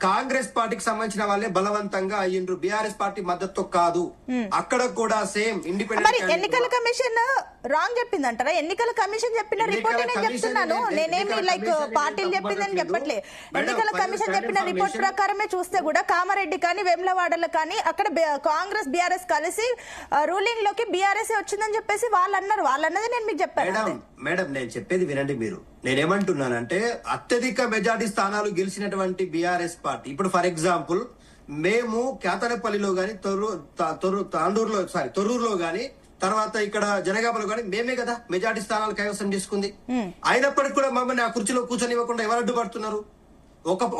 కాంగ్రెస్ పార్టీకి సంబంధించిన వాళ్ళే బలవంతంగా అయ్యిండ్రు, బీఆర్ఎస్ పార్టీ మద్దతు కాదు. అక్కడ కూడా సేమ్ మరి ఇండిపెండెంట్ ఎన్నికల కమిషన్ రాంగ్ చెప్పింది అంటారా? ఎన్నికల కమిషన్ చెప్పిన రిపోర్ట్ నేను చెప్తున్నాను, నేనేమి లైక్ పార్టీలు చెప్పిందని చెప్పట్లే. ఎన్నికల కమిషన్ చెప్పిన రిపోర్ట్ ప్రకారమే చూస్తే కూడా కామారెడ్డి కానీ వేములవాడలో కానీ అక్కడ కాంగ్రెస్ బీఆర్ఎస్ కలిసి రూలింగ్ లోకి బీఆర్ఎస్ వచ్చిందని చెప్పేసి వాళ్ళు అన్నారు. వాళ్ళన్నది నేను మీకు చెప్పాను. మేడం నేను చెప్పేది వినండి. మీరు నేనేమంటున్నానంటే అత్యధిక మెజార్టీ స్థానాలు గెలిచినటువంటి బీఆర్ఎస్ పార్టీ, ఇప్పుడు ఫర్ ఎగ్జాంపుల్ మేము కేతనపల్లిలో గాని తొర్రూరులో గాని తర్వాత ఇక్కడ జనగామలో గాని మేమే కదా మెజార్టీ స్థానాలు కైవసం చేసుకుంది. అయినప్పటికీ కూడా మమ్మల్ని ఆ కుర్చీలో కూర్చొనివ్వకుండా ఎవరు అడ్డుపడుతున్నారు?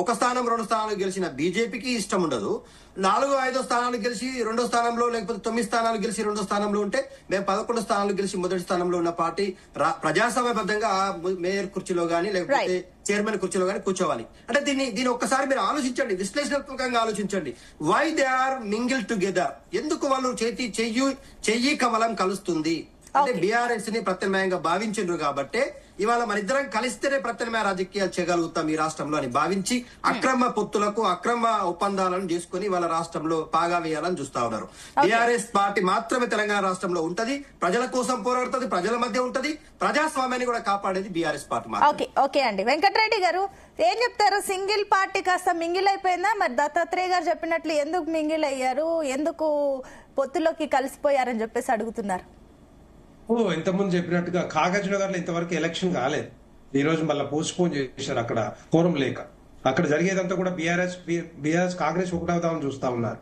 ఒక స్థానం 2 స్థానాలు గెలిచిన బీజేపీకి ఇష్టం ఉండదు. 4-5 స్థానాలు గెలిచి 2వ స్థానంలో, లేకపోతే 9 స్థానాలు గెలిచి 2వ స్థానంలో ఉంటే మేము 11 స్థానాలు గెలిచి 1వ స్థానంలో ఉన్న పార్టీ ప్రజాస్వామ్యబద్ధంగా మేయర్ కుర్చీలో గానీ లేకపోతే చైర్మన్ కుర్చీలో గానీ కూర్చోవాలి. అంటే దీన్ని ఒక్కసారి మీరు ఆలోచించండి, విశ్లేషణాత్మకంగా ఆలోచించండి. Why they are mingle together? ఎందుకు వాళ్ళు చెయ్యి కమలం కలుస్తుంది అంటే బీఆర్ఎస్ ని ప్రత్యామ్నాయంగా భావించారు కాబట్టి ఇవాళ మన ఇద్దరం కలిస్తేనే ప్రత్యామ్నాయ రాజకీయాలు చేయగలుగుతాం ఈ రాష్ట్రంలో అని భావించి అక్రమ పొత్తులకు అక్రమ ఒప్పందాలను చేసుకుని వాళ్ళ రాష్ట్రంలో పాగా వేయాలని చూస్తా ఉన్నారు. బీఆర్ఎస్ పార్టీ మాత్రమే తెలంగాణ రాష్ట్రంలో ఉంటది, ప్రజల కోసం పోరాడుతుంది, ప్రజల మధ్య ఉంటది, ప్రజాస్వామ్యాన్ని కూడా కాపాడేది బీఆర్ఎస్ పార్టీ. ఓకే అండి. వెంకటరెడ్డి గారు ఏం చెప్తారు? సింగిల్ పార్టీ కాస్త మింగిల్ అయిపోయిందా? మరి దత్తాత్రేయ గారు చెప్పినట్లు ఎందుకు మింగిల్ అయ్యారు, ఎందుకు పొత్తులోకి కలిసిపోయారని చెప్పేసి అడుగుతున్నారు. ఇంతకుముందు చెప్పినట్టుగా కాగజ్ నగర్ లో ఇంతవరకు ఎలక్షన్ కాలేదు. ఈ రోజు మళ్ళీ పోస్ట్ పోన్ చేశారు, అక్కడ కోరం లేక. అక్కడ జరిగేదంతా కూడా బీఆర్ఎస్ కాంగ్రెస్ ఒకటవుతామని చూస్తా ఉన్నారు.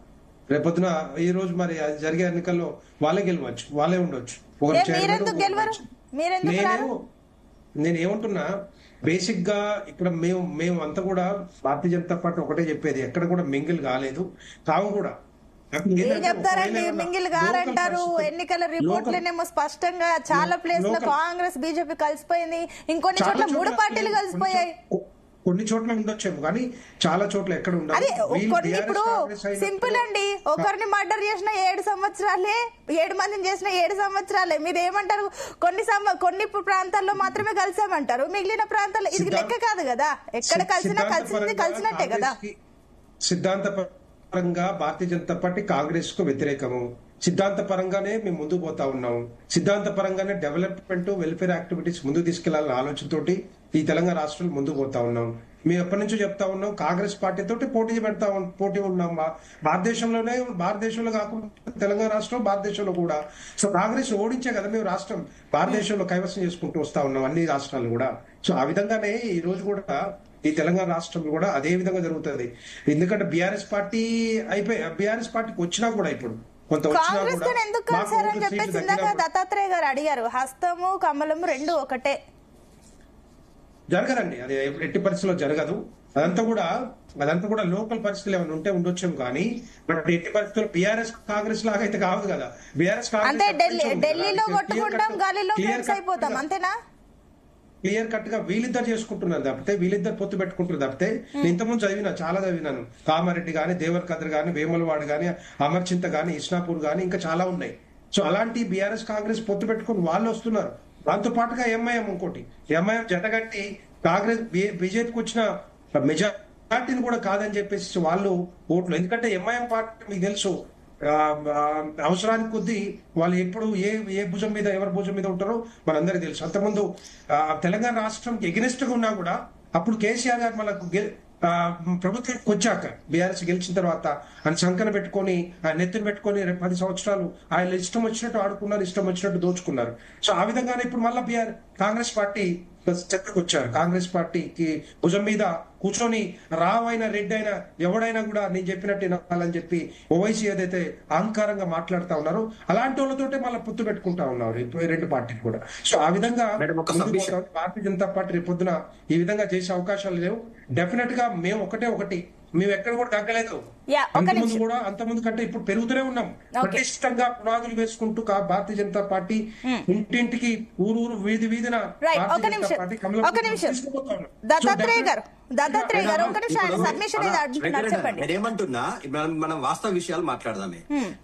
రేపొద్దున ఈ రోజు మరి జరిగే ఎన్నికల్లో వాళ్ళే గెలవచ్చు, వాళ్ళే ఉండొచ్చు. నేను ఏమంటున్నా, బేసిక్ గా ఇక్కడ మేము అంతా కూడా భారతీయ జనతా పార్టీ ఒకటే చెప్పేది, ఎక్కడ కూడా మింగిల్ కాలేదు, కావు కూడా. ఏం చెప్తారండి, మింగిల్ గారంటారు. ఎన్నికల రిపోర్ట్లనేమో స్పష్టంగా చాలా ప్లేస్ లో కాంగ్రెస్ బీజేపీ కలిసిపోయింది, ఇంకొన్ని చోట్ల 3 పార్టీలు కలిసిపోయాయి. కొన్ని చోట్ల ఉండొచ్చేమో కానీ చాలా చోట్ల ఎక్కడ ఉండదు. ఇప్పుడు సింపుల్ అండి, ఒకరిని మర్డర్ చేసిన 7 సంవత్సరాలే, 7 మందిని చేసిన 7 సంవత్సరాలే. మీరు ఏమంటారు? కొన్ని ప్రాంతాల్లో మాత్రమే కలిసామంటారు, మిగిలిన ప్రాంతాల్లో ఇది లెక్క కాదు కదా. ఎక్కడ కలిసినా కలిసినట్టే కదా. సిద్ధాంత పరంగా భారతీయ జనతా పార్టీ కాంగ్రెస్ కు వ్యతిరేకము, సిద్ధాంత పరంగానే మేము ముందుకు పోతా ఉన్నాము. సిద్ధాంత పరంగానే డెవలప్మెంట్, వెల్ఫేర్ యాక్టివిటీస్ ముందుకు తీసుకెళ్లాలనే ఆలోచనతోటి ఈ తెలంగాణ రాష్ట్రంలో ముందుకు పోతా ఉన్నాం. మేము ఎప్పటి నుంచో చెప్తా ఉన్నాం, కాంగ్రెస్ పార్టీతో పోటీ ఉన్నాం. భారతదేశంలో కాకుండా తెలంగాణ రాష్ట్రం, భారతదేశంలో కూడా. సో కాంగ్రెస్ ఓడించే కదా మేము రాష్ట్రం భారతదేశంలో కైవసం చేసుకుంటూ వస్తా ఉన్నాం, అన్ని రాష్ట్రాలు కూడా. సో ఆ విధంగానే ఈ రోజు కూడా ఈ తెలంగాణ రాష్ట్రంలో కూడా అదే విధంగా జరుగుతుంది. ఎందుకంటే బీఆర్ఎస్ పార్టీకి వచ్చినా కూడా ఇప్పుడు కొంత ఎందుకు కలిసారని చెప్పేసి దత్తాత్రేయ గారు అడిగారు. హస్తము కమలము 2 ఒకటే జరగదండి, అది ఎట్టి పరిస్థితుల్లో జరగదు. అదంతా కూడా లోకల్ పరిస్థితులు ఏమైనా ఉంటే ఉండొచ్చేమో కానీ బట్ ఎట్టి పరిస్థితుల్లో బీఆర్ఎస్ కాంగ్రెస్ లాగా అయితే కాదు కదా. బీఆర్ఎస్ అంటే ఢిల్లీలో కొట్టుకుంటాం, గాలిలో అయిపోతాం, అంతేనా? క్లియర్ కట్ గా వీళ్ళిద్దరు చేసుకుంటున్నారు తప్పితే, వీళ్ళిద్దరు పొత్తు పెట్టుకుంటున్నారు తప్పితే. నేను ఇంతకుముందు చాలా చదివినాను. కామారెడ్డి గాని, దేవర్ కద్ర గాని, వేములవాడ గాని, అమర్చింత గాని, ఇస్నాపూర్ గాని, ఇంకా చాలా ఉన్నాయి. సో అలాంటి బీఆర్ఎస్ కాంగ్రెస్ పొత్తు పెట్టుకుని వాళ్ళు వస్తున్నారు. దాంతో పాటుగా ఎంఐఎం ఇంకోటి, ఎంఐఎం జతగట్టి కాంగ్రెస్ బీజేపీకి వచ్చిన మెజార్టీని కూడా కాదని చెప్పేసి వాళ్ళు ఓట్లు. ఎందుకంటే ఎంఐఎం పార్టీ మీకు తెలుసు, అవసరానికి కొద్దీ వాళ్ళు ఎప్పుడు ఏ భుజం మీద ఎవరి భుజం మీద ఉంటారో మనందరికీ తెలుసు. అంతకుముందు తెలంగాణ రాష్ట్రంకి ఎగనెస్ట్ గా ఉన్నా కూడా అప్పుడు కేసీఆర్ గారు మనకు ప్రభుత్వానికి వచ్చాక బీఆర్ఎస్ గెలిచిన తర్వాత ఆయన సంకన పెట్టుకొని ఆయన నెత్తిని పెట్టుకొని 10 సంవత్సరాలు ఆయన ఇష్టం వచ్చినట్టు ఆడుకున్నారు, ఇష్టం వచ్చినట్టు దోచుకున్నారు. సో ఆ విధంగానే ఇప్పుడు మళ్ళీ కాంగ్రెస్ పార్టీ చెత్తకు వచ్చారు. కాంగ్రెస్ పార్టీకి భుజం మీద కూర్చొని రావైనా రెడ్డి అయినా ఎవడైనా కూడా నేను చెప్పినట్టు వినాలని చెప్పి ఓవైసీ ఏదైతే అహంకారంగా మాట్లాడుతా ఉన్నారో అలాంటి వాళ్ళతోటే మళ్ళీ పొత్తు పెట్టుకుంటా ఉన్నారు ఈ 2 పార్టీలు కూడా. సో ఆ విధంగా భారతీయ జనతా పార్టీ రేపొద్దున ఈ విధంగా చేసే అవకాశాలు లేవు. డెఫినెట్ గా మేము ఒకటి మేము ఎక్కడ కూడా తగ్గలేదు. Yeah, ఒక అంతకుముందు నిమిషం. కూడా అంతకుముందు కంటే ఇప్పుడు పెరుగుతూనే ఉన్నాం. పటిష్టంగా పునాదులు వేసుకుంటూ భారతీయ జనతా పార్టీ ఇంటింటికి ఊరు వీధి వీధిన రైట్, భారతీయ ఒక జనతా నిమిషం, పార్టీ ఒక నిమిషం. దత్తాత్రేయ గారు ఒక నిమిషం, ఆయన సబ్మిషన్ ఏదో అడుగుతున్నారు, చెప్పండి. నేనేమంటున్నా, మనం వాస్తవ విషయాలు మాట్లాడదామే.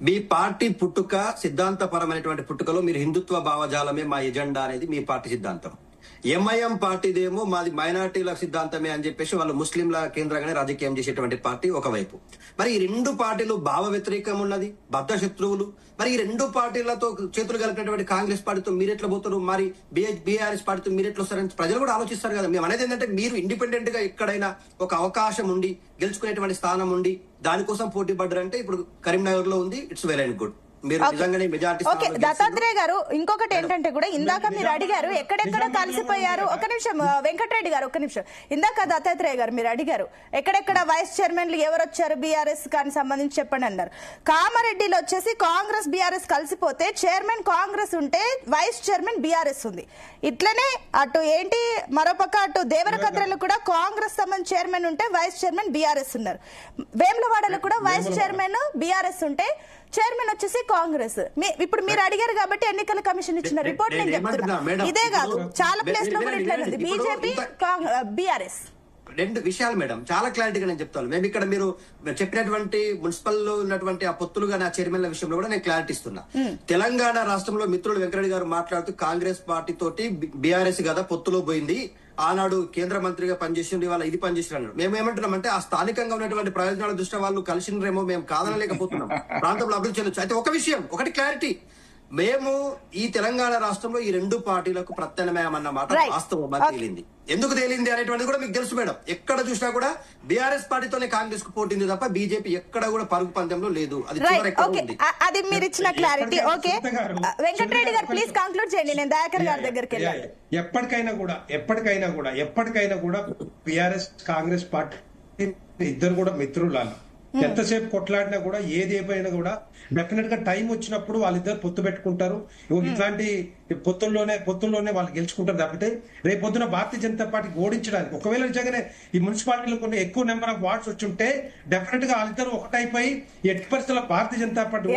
మీ పార్టీ పుట్టుక సిద్ధాంతపరమైనటువంటి పుట్టుకలో మీరు హిందుత్వ భావజాలమే మా ఎజెండా అనేది మీ పార్టీ సిద్ధాంతం. ఎంఐఎం పార్టీదేమో మాది మైనార్టీల సిద్ధాంతమే అని చెప్పేసి వాళ్ళు ముస్లింల కేంద్రంగానే రాజకీయం చేసేటువంటి పార్టీ ఒకవైపు. మరి ఈ రెండు పార్టీలు భావ వ్యతిరేకం ఉన్నది, బద్ధ శత్రువులు. మరి ఈ రెండు పార్టీలతో చేతులు కలిపినటువంటి కాంగ్రెస్ పార్టీతో మీరెట్లా పోతారు, మరి బీఆర్ఎస్ పార్టీతో మీరెట్లా వస్తారని ప్రజలు కూడా ఆలోచిస్తారు కదా. మేము అనేది ఏంటంటే, మీరు ఇండిపెండెంట్ గా ఎక్కడైనా ఒక అవకాశం ఉండి గెలుచుకునేటువంటి స్థానం ఉండి దానికోసం పోటీ పడ్డారంటే ఇప్పుడు కరీంనగర్ లో ఉంది. It's well and good. మీరు నిజంగానే మెజారిటీ. ఓకే, దత్తాత్రేయ గారు ఇంకొకటి ఏంటంటే కూడా ఇందాక మీరు అడిగారు ఎక్కడెక్కడ కలిసిపోయారు. ఒక నిమిషం వెంకటరెడ్డి గారు, ఒక నిమిషం. ఇందాక దత్తాత్రేయ గారు మీరు అడిగారు ఎక్కడెక్కడ వైస్ చైర్మన్లు ఎవరు వచ్చారు బీఆర్ఎస్ కానీ సంబంధించి చెప్పండి అన్నారు. కామారెడ్డిలో వచ్చేసి కాంగ్రెస్ బీఆర్ఎస్ కలిసిపోతే చైర్మన్ కాంగ్రెస్ ఉంటే వైస్ చైర్మన్ బీఆర్ఎస్ ఉంది. ఇట్లనే అటు ఏంటి మరోపక్క అటు దేవరకద్రలో కూడా కాంగ్రెస్ సంబంధించి చైర్మన్ ఉంటే వైస్ చైర్మన్ బీఆర్ఎస్ ఉన్నారు. వేములవాడలో కూడా వైస్ చైర్మన్ బీఆర్ఎస్ ఉంటే చైర్మన్ వచ్చేసి కాంగ్రెస్. ఇప్పుడు మీరు అడిగారు కాబట్టి ఎన్నికల కమిషన్ ఇచ్చిన రిపోర్ట్ నేను చెప్తున్నా. ఇదే కాదు, చాలా ప్లేస్ లో కూడా ఇట్లా ఉంది, బీజేపీ బీఆర్ఎస్. రెండు విషయాలు మేడం చాలా క్లారిటీగా నేను చెప్తాను. మేము ఇక్కడ మీరు చెప్పినటువంటి మున్సిపల్ లో ఉన్నటువంటి ఆ పొత్తులు గానీ ఆ చైర్మన్ల విషయంలో కూడా నేను క్లారిటీ ఇస్తున్నా. తెలంగాణ రాష్ట్రంలో మిత్రులు వెంకరెడ్డి గారు మాట్లాడుతూ కాంగ్రెస్ పార్టీ తోటి బీఆర్ఎస్ కదా పొత్తులో పోయింది, ఆనాడు కేంద్ర మంత్రిగా పనిచేసింది, వాళ్ళ ఇది పనిచేసిన అన్నాడు. మేము ఏమంటున్నామంటే ఆ స్థానికంగా ఉన్నటువంటి ప్రయోజనాల దృష్ట్యా వాళ్ళు కలిసినరేమో మేము కాదనలేకపోతున్నాం. ప్రాంతంలో అభివృద్ధి చెందొచ్చు. అయితే ఒక విషయం, ఒకటి క్లారిటీ, మేము ఈ తెలంగాణ రాష్ట్రంలో ఈ రెండు పార్టీలకు ప్రత్యామ్నాయం అన్న మాట వాస్తవం తేలింది. ఎందుకు తేలింది అనేటువంటిది కూడా మీకు తెలుసు మేడం. ఎక్కడ చూసినా కూడా బీఆర్ఎస్ పార్టీతోనే కాంగ్రెస్ కు పోటీంది తప్ప బీజేపీ ఎక్కడ కూడా పరుగు పందెంలో లేదు. అది మీరు ఇచ్చిన క్లారిటీ. ఓకే, వెంకటరెడ్డి గారు ప్లీజ్ కంక్లూడ్ చేయండి, నేను దయాకర్ గారి దగ్గరికి వెళ్ళాలి. ఎప్పటికైనా కూడా బీఆర్ఎస్ కాంగ్రెస్ పార్టీ ఇద్దరు కూడా మిత్రులాలు. ఎంతసేపు కొట్లాడినా కూడా ఏది ఏమైనా కూడా డెఫినెట్ గా టైం వచ్చినప్పుడు వాళ్ళిద్దరు పొత్తు పెట్టుకుంటారు. ఇట్లాంటి పొత్తుల్లోనే వాళ్ళు గెలుచుకుంటారు తప్పితే రేపొద్దున భారతీయ జనతా పార్టీ ఓడించడానికి ఒకవేళ నిజంగానే ఈ మున్సిపాలిటీలో కొన్ని ఎక్కువ నెంబర్ ఆఫ్ వార్డ్స్ వచ్చుంటే డెఫినెట్ గా వాళ్ళిద్దరు ఒకటైపోయి ఎట్టి పరిస్థితుల్లో భారతీయ జనతా పార్టీ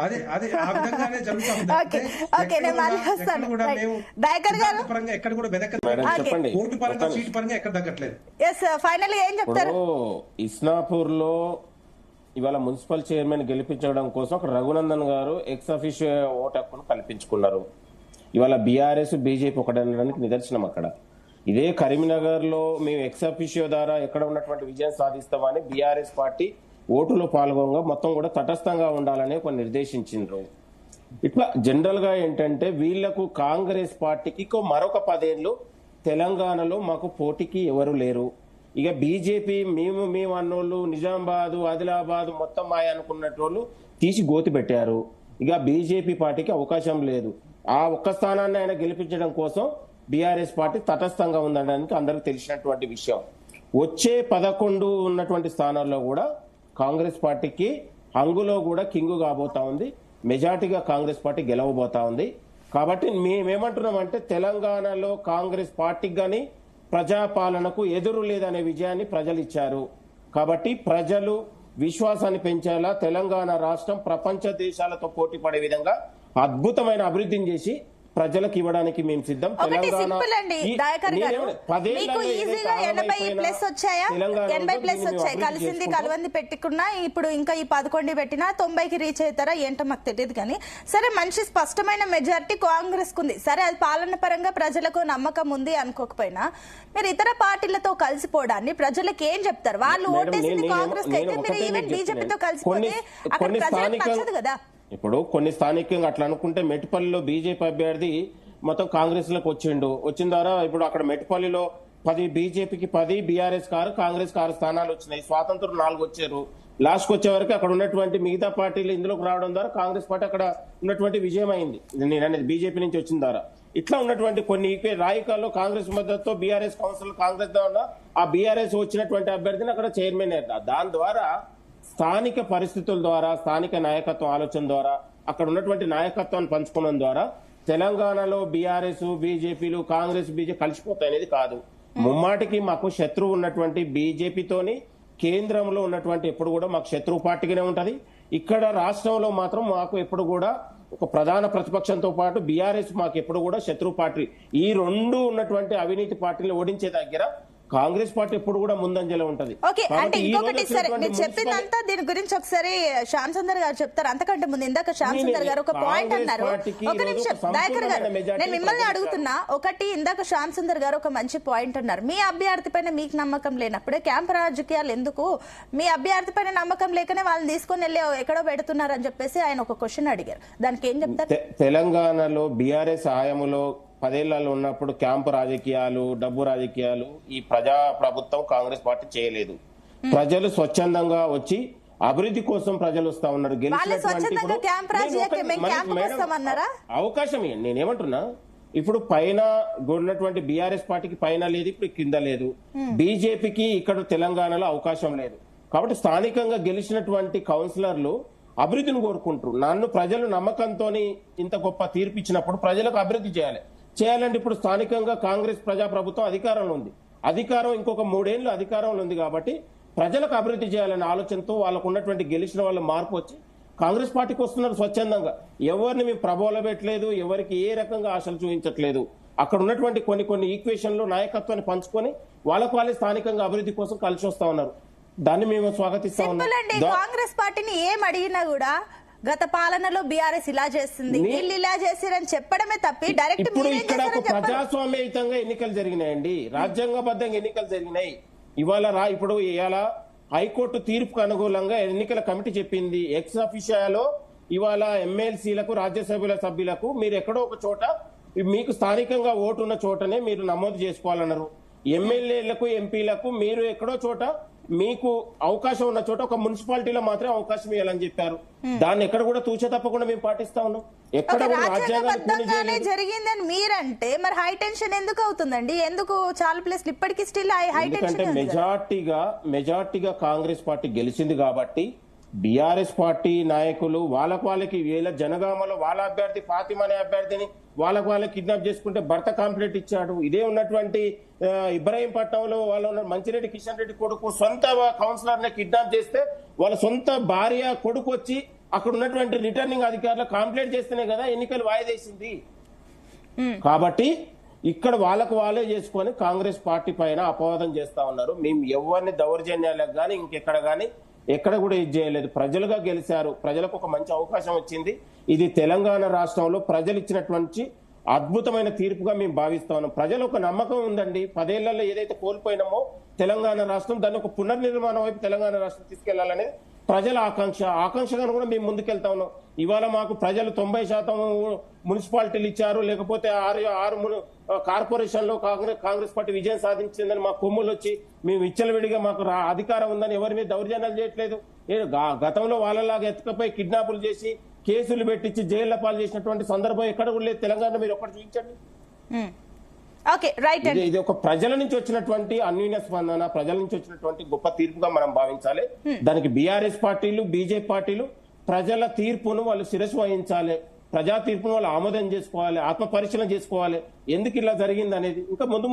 అదే ఆ విధంగానే జరుగుతుంది. ఎక్కడ కూడా ఓటు పరంగా సీటు పరంగా ఎక్కడ తగ్గట్లేదు. ఇస్నాపూర్ లో ఇవాళ మున్సిపల్ చైర్మన్ గెలిపించడం కోసం రఘునందన్ గారు ఎక్స్ అఫీషియో ఓటు హక్కును కల్పించుకున్నారు. ఇవాళ బీఆర్ఎస్ బీజేపీ ఒకటనడానికి నిదర్శనం. అక్కడ ఇదే కరీంనగర్ లో మేము ఎక్స్ అఫీషియో ద్వారా ఎక్కడ ఉన్నటువంటి విజయం సాధిస్తామని బీఆర్ఎస్ పార్టీ ఓటులో పాల్గొనగా మొత్తం కూడా తటస్థంగా ఉండాలని ఒక నిర్దేశించిండ్రు. ఇట్లా జనరల్ గా ఏంటంటే వీళ్లకు కాంగ్రెస్ పార్టీకి మరొక 10 ఏళ్ళు తెలంగాణలో మాకు పోటీకి ఎవరు లేరు. ఇక బీజేపీ మేము అన్నోళ్ళు నిజామాబాద్ ఆదిలాబాద్ మొత్తం మాయ అనుకున్నట్టు తీసి గోతి పెట్టారు. ఇక బీజేపీ పార్టీకి అవకాశం లేదు. ఆ ఒక్క స్థానాన్ని ఆయన గెలిపించడం కోసం బీఆర్ఎస్ పార్టీ తటస్థంగా ఉందనడానికి అందరికి తెలిసినటువంటి విషయం. వచ్చే 11 ఉన్నటువంటి స్థానాల్లో కూడా కాంగ్రెస్ పార్టీకి హంగులో కూడా కింగు కాబోతా ఉంది. మెజార్టీగా కాంగ్రెస్ పార్టీ గెలవబోతా ఉంది. కాబట్టి మేమేమంటున్నామంటే తెలంగాణలో కాంగ్రెస్ పార్టీకి గాని ప్రజాపాలనకు ఎదురు లేదనే విజయాన్ని ప్రజలు ఇచ్చారు. కాబట్టి ప్రజలు విశ్వాసాన్ని పెంచేలా తెలంగాణ రాష్ట్రం ప్రపంచ దేశాలతో పోటీ పడే విధంగా అద్భుతమైన అభివృద్ధిని చేసి ప్రజలకు ఇవ్వడానికి మేము సిద్ధం. ఒకటి సింపుల్ అండి దయాకర్ గారు, మీకు ఈజీగా 80+ వచ్చాయా? 80+ వచ్చాయి. కలిసింది కలవంది పెట్టుకున్నా ఇప్పుడు ఇంకా ఈ 11 పెట్టినా 90కి రీచ్ అవుతారా ఏంటో మాకు తెలియదు. కానీ సరే, మంచి స్పష్టమైన మెజారిటీ కాంగ్రెస్ కుంది. సరే, అది పాలన పరంగా ప్రజలకు నమ్మకం ఉంది అనుకోకపోయినా మీరు ఇతర పార్టీలతో కలిసిపోవడాన్ని ప్రజలకు ఏం చెప్తారు? వాళ్ళు ఓటేసింది కాంగ్రెస్ కి అయితే మీరు ఈవెన్ బీజేపీతో కలిసిపోతే అక్కడ ప్రజలకు నచ్చదు కదా. ఇప్పుడు కొన్ని స్థానికంగా అట్లా అనుకుంటే మెట్పల్లిలో బీజేపీ అభ్యర్థి మొత్తం కాంగ్రెస్ లకు వచ్చిన ద్వారా ఇప్పుడు అక్కడ మెట్పల్లిలో 10 బీజేపీకి 10 బీఆర్ఎస్ కాంగ్రెస్ 6 స్థానాలు వచ్చినాయి. స్వాతంత్రం 4 వచ్చారు. లాస్ట్ వచ్చే వరకు అక్కడ ఉన్నటువంటి మిగతా పార్టీలు ఇందులోకి రావడం ద్వారా కాంగ్రెస్ పార్టీ అక్కడ ఉన్నటువంటి విజయం అయింది. నేను అనేది బీజేపీ నుంచి వచ్చిన ద్వారా ఇట్లా ఉన్నటువంటి కొన్ని రాయకాల్లో కాంగ్రెస్ మద్దతుతో బీఆర్ఎస్ కౌన్సిల్ కాంగ్రెస్ ద్వారా ఆ బీఆర్ఎస్ వచ్చినటువంటి అభ్యర్థిని అక్కడ చైర్మన్ అయ్యారు. దాని ద్వారా స్థానిక పరిస్థితుల ద్వారా స్థానిక నాయకత్వం ఆలోచన ద్వారా అక్కడ ఉన్నటువంటి నాయకత్వాన్ని పంచుకోవడం ద్వారా తెలంగాణలో బీఆర్ఎస్ బీజేపీలు కాంగ్రెస్ బీజేపీ కలిసిపోతాయి అనేది కాదు. ముమ్మాటికి మాకు శత్రువు ఉన్నటువంటి బీజేపీతోని కేంద్రంలో ఉన్నటువంటి ఎప్పుడు కూడా మాకు శత్రువు పార్టీగానే ఉంటది. ఇక్కడ రాష్ట్రంలో మాత్రం మాకు ఎప్పుడు కూడా ఒక ప్రధాన ప్రతిపక్షంతో పాటు బీఆర్ఎస్ మాకు ఎప్పుడు కూడా శత్రువు పార్టీ. ఈ రెండు ఉన్నటువంటి అవినీతి పార్టీలు ఓడించే దగ్గర కాంగ్రెస్ పార్టీ ఎప్పుడు కూడా ముందంజలో ఉంటది. ఓకే, అంటే ఇంకొకటి సరే మీరు చెప్పిందంతా దీని గురించి ఒకసారి శ్యామ్ సుందర్ గారు చెప్తారు. అంతకంటే ముందు ఇందాక శ్యామ్ సుందర్ గారు ఒక పాయింట్ అన్నారు. ఒక నిమిషం దయాకర్ గారు, నేను మిమ్మల్ని అడుగుతున్నా. ఒకటి, ఇందాక శ్యామ్ సుందర్ గారు ఒక మంచి పాయింట్ అన్నారు. మీ అభ్యర్థి పైన మీకు నమ్మకం లేనప్పుడే క్యాంప్ రాజకీయాలు ఎందుకు? మీ అభ్యర్థి పైన నమ్మకం లేకనే వాళ్ళని తీసుకొని వెళ్ళి ఎక్కడో పెడుతున్నారు అని చెప్పేసి ఆయన ఒక క్వశ్చన్ అడిగారు. దానికి ఏం చెప్తారు? తెలంగాణలో బీఆర్ఎస్ హయాంలో 10 ఏళ్లలో ఉన్నప్పుడు క్యాంపు రాజకీయాలు, డబ్బు రాజకీయాలు ఈ ప్రజా ప్రభుత్వం కాంగ్రెస్ పార్టీ చేయలేదు. ప్రజలు స్వచ్ఛందంగా వచ్చి అభివృద్ధి కోసం ప్రజలు వస్తా ఉన్నారు. అవకాశం నేనేమంటున్నా, ఇప్పుడు పైన ఉన్నటువంటి బీఆర్ఎస్ పార్టీకి పైన లేదు, ఇప్పుడు కింద లేదు. బీజేపీకి ఇక్కడ తెలంగాణలో అవకాశం లేదు. కాబట్టి స్థానికంగా గెలిచినటువంటి కౌన్సిలర్లు అభివృద్ధిని కోరుకుంటారు. నన్ను ప్రజలు నమ్మకంతో ఇంత గొప్ప తీర్పు ఇచ్చినప్పుడు ప్రజలకు అభివృద్ధి చేయాలంటే ఇప్పుడు స్థానికంగా కాంగ్రెస్ ప్రజాప్రభుత్వం అధికారంలో ఉంది. అధికారం ఇంకొక 3 ఏళ్లు అధికారంలో ఉంది కాబట్టి ప్రజలకు అభివృద్ధి చేయాలనే ఆలోచనతో వాళ్ళకు ఉన్నటువంటి గెలిచిన వాళ్ళ మార్పు వచ్చి కాంగ్రెస్ పార్టీకి వస్తున్నారు స్వచ్ఛందంగా. ఎవరిని మేము ప్రభావం పెట్టలేదు, ఎవరికి ఏ రకంగా ఆశలు చూపించట్లేదు. అక్కడ ఉన్నటువంటి కొన్ని ఈక్వేషన్లు నాయకత్వాన్ని పంచుకొని వాళ్ళకు వాళ్ళే స్థానికంగా అభివృద్ధి కోసం కలిసి వస్తా ఉన్నారు. దాన్ని మేము స్వాగతిస్తా ఉన్నాం. కాంగ్రెస్ పార్టీని ఏం అడిగినా కూడా గత పాలనలో బీఆర్ఎస్ ఇలా చేస్తుంది, వీళ్ళు ఇలా చేశారని చెప్పడమే తప్పి డైరెక్ట్ ఇప్పుడు ఇక్కడ ఒక ప్రజాస్వామ్యయుతంగా ఎన్నికలు జరిగినాయండి, రాజ్యాంగబద్ధంగా ఎన్నికలు జరిగినాయి. ఇప్పుడు ఇవాళ హైకోర్టు తీర్పుకు అనుకూలంగా ఎన్నికల కమిటీ చెప్పింది, ఎక్స్ అఫిషియాలో ఇవాళ ఎమ్మెల్సీలకు, రాజ్యసభల సభ్యులకు మీరు ఎక్కడో ఒక చోట మీకు స్థానికంగా ఓటు ఉన్న చోటనే మీరు నమోదు చేసుకోవాలన్నారు. ఎమ్మెల్యేలకు, ఎంపీలకు మీరు ఎక్కడో చోట మీకు అవకాశం ఉన్న చోట ఒక మున్సిపాలిటీలో మాత్రమే అవకాశం ఇవ్వాలని చెప్పారు. దాన్ని ఎక్కడ కూడా తూచే తప్పకుండా మేము పాటిస్తా ఉన్నాం. ఎక్కడ కూడా రాజ్యాంగబద్ధంగానే జరిగిందని మీరంటే మరి హై టెన్షన్ ఎందుకు అవుతుందండి? ఎందుకు చాలా ప్లేస్ ఇప్పటికీ స్టిల్ హై టెన్షన్? మెజార్టీగా కాంగ్రెస్ పార్టీ గెలిచింది కాబట్టి బీఆర్ఎస్ పార్టీ నాయకులు వాళ్ళకి వీళ్ళ జనగామలో వాళ్ళ అభ్యర్థి ఫాతిమా అనే అభ్యర్థిని వాళ్ళకి కిడ్నాప్ చేసుకుంటే భర్త కంప్లైంట్ ఇచ్చాడు. ఇదే ఉన్నటువంటి ఇబ్రహీంపట్నంలో వాళ్ళు ఉన్న మంచిరెడ్డి కిషన్ రెడ్డి కొడుకు సొంత కౌన్సిలర్ ని కిడ్నాప్ చేస్తే వాళ్ళ సొంత భార్య కొడుకు వచ్చి అక్కడ ఉన్నటువంటి రిటర్నింగ్ అధికారులు కంప్లైంట్ చేస్తేనే కదా ఎన్నికలు వాయిదేసింది. కాబట్టి ఇక్కడ వాళ్ళే చేసుకొని కాంగ్రెస్ పార్టీ పైన అపవాదం చేస్తా ఉన్నారు. మేము ఎవరిని దౌర్జన్యాలకు గానీ ఇంకెక్కడ గానీ ఎక్కడ కూడా ఇది చేయలేదు. ప్రజలుగా గెలిచారు, ప్రజలకు ఒక మంచి అవకాశం వచ్చింది. ఇది తెలంగాణ రాష్ట్రంలో ప్రజలు ఇచ్చినటువంటి అద్భుతమైన తీర్పుగా మేము భావిస్తా ఉన్నాం. ప్రజలు ఒక నమ్మకం ఉందండి. 10 ఏళ్లలో ఏదైతే కోల్పోయినామో తెలంగాణ రాష్ట్రం, దాన్ని ఒక పునర్నిర్మాణం వైపు తెలంగాణ రాష్ట్రం తీసుకెళ్లాలనేది ప్రజల ఆకాంక్షగా కూడా మేము ముందుకెళ్తా ఉన్నాం. ఇవాళ మాకు ప్రజలు 90% మున్సిపాలిటీలు ఇచ్చారు, లేకపోతే 6 కార్పొరేషన్ లో కాంగ్రెస్ పార్టీ విజయం సాధించిందని మా కొమ్ములు వచ్చి మేము విచ్చలవిడిగా మాకు అధికారం ఉందని ఎవరి మీద దౌర్జన్యాలు చేయట్లేదు. గతంలో వాళ్ళలాగా ఎత్తుకపోయి కిడ్నాపులు చేసి కేసులు పెట్టించి జైళ్ల పాలు చేసినటువంటి సందర్భం ఎక్కడ కూడా లేదు తెలంగాణ. మీరు ఒక్కటి చూపించండి. ఇది ఒక ప్రజల నుంచి వచ్చినటువంటి అన్యూన్య స్పందన, ప్రజల నుంచి వచ్చినటువంటి గొప్ప తీర్పుగా మనం భావించాలి. దానికి బీఆర్ఎస్ పార్టీలు, బీజేపీ పార్టీలు ప్రజల తీర్పును వాళ్ళు శిరస్సు వహించాలి. ప్రజా తీర్పును వాళ్ళు ఆమోదం చేసుకోవాలి, ఆత్మ పరిశీలన చేసుకోవాలి. ఎందుకు ఇలా జరిగింది అనేది ఇంకా ముందు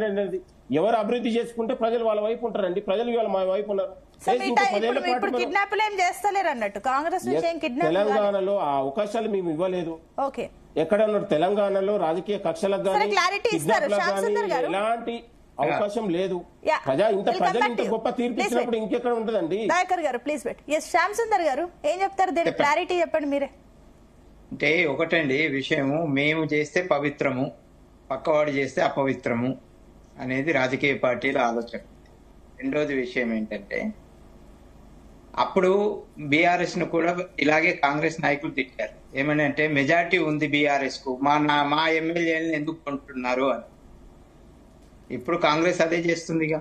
అనేది ఎవరు అభివృద్ధి చేసుకుంటే ప్రజలు వాళ్ళ వైపు ఉంటారండి. ప్రజలు ఇవాళ మా వైపు ఉన్నారు. తెలంగాణలో ఆ అవకాశాలు మేము ఇవ్వలేదు. ఎక్కడ ఉన్నారు తెలంగాణలో రాజకీయ కక్షలకు కానీ ఎలాంటి అవకాశం లేదు. ప్రజలు ఇంత గొప్ప తీర్పు ఇచ్చినప్పుడు ఇంకెక్కడ ఉంటదండి? దయాకర్ గారు ప్లీజ్ శ్యామ్ సుందర్ గారు ఏం చెప్తారు? దీని క్లారిటీ చెప్పండి మీరే. అంటే ఒకటండి విషయము, మేము చేస్తే పవిత్రము, పక్కవాడు చేస్తే అపవిత్రము అనేది రాజకీయ పార్టీల ఆలోచన. రెండోది విషయం ఏంటంటే, అప్పుడు బీఆర్ఎస్ ను కూడా ఇలాగే కాంగ్రెస్ నాయకులు తిట్టారు. ఏమని అంటే, మెజారిటీ ఉంది బీఆర్ఎస్ కు, మా ఎమ్మెల్యేలను ఎందుకు కొంటున్నారు అని. ఇప్పుడు కాంగ్రెస్ అదే చేస్తుందిగా,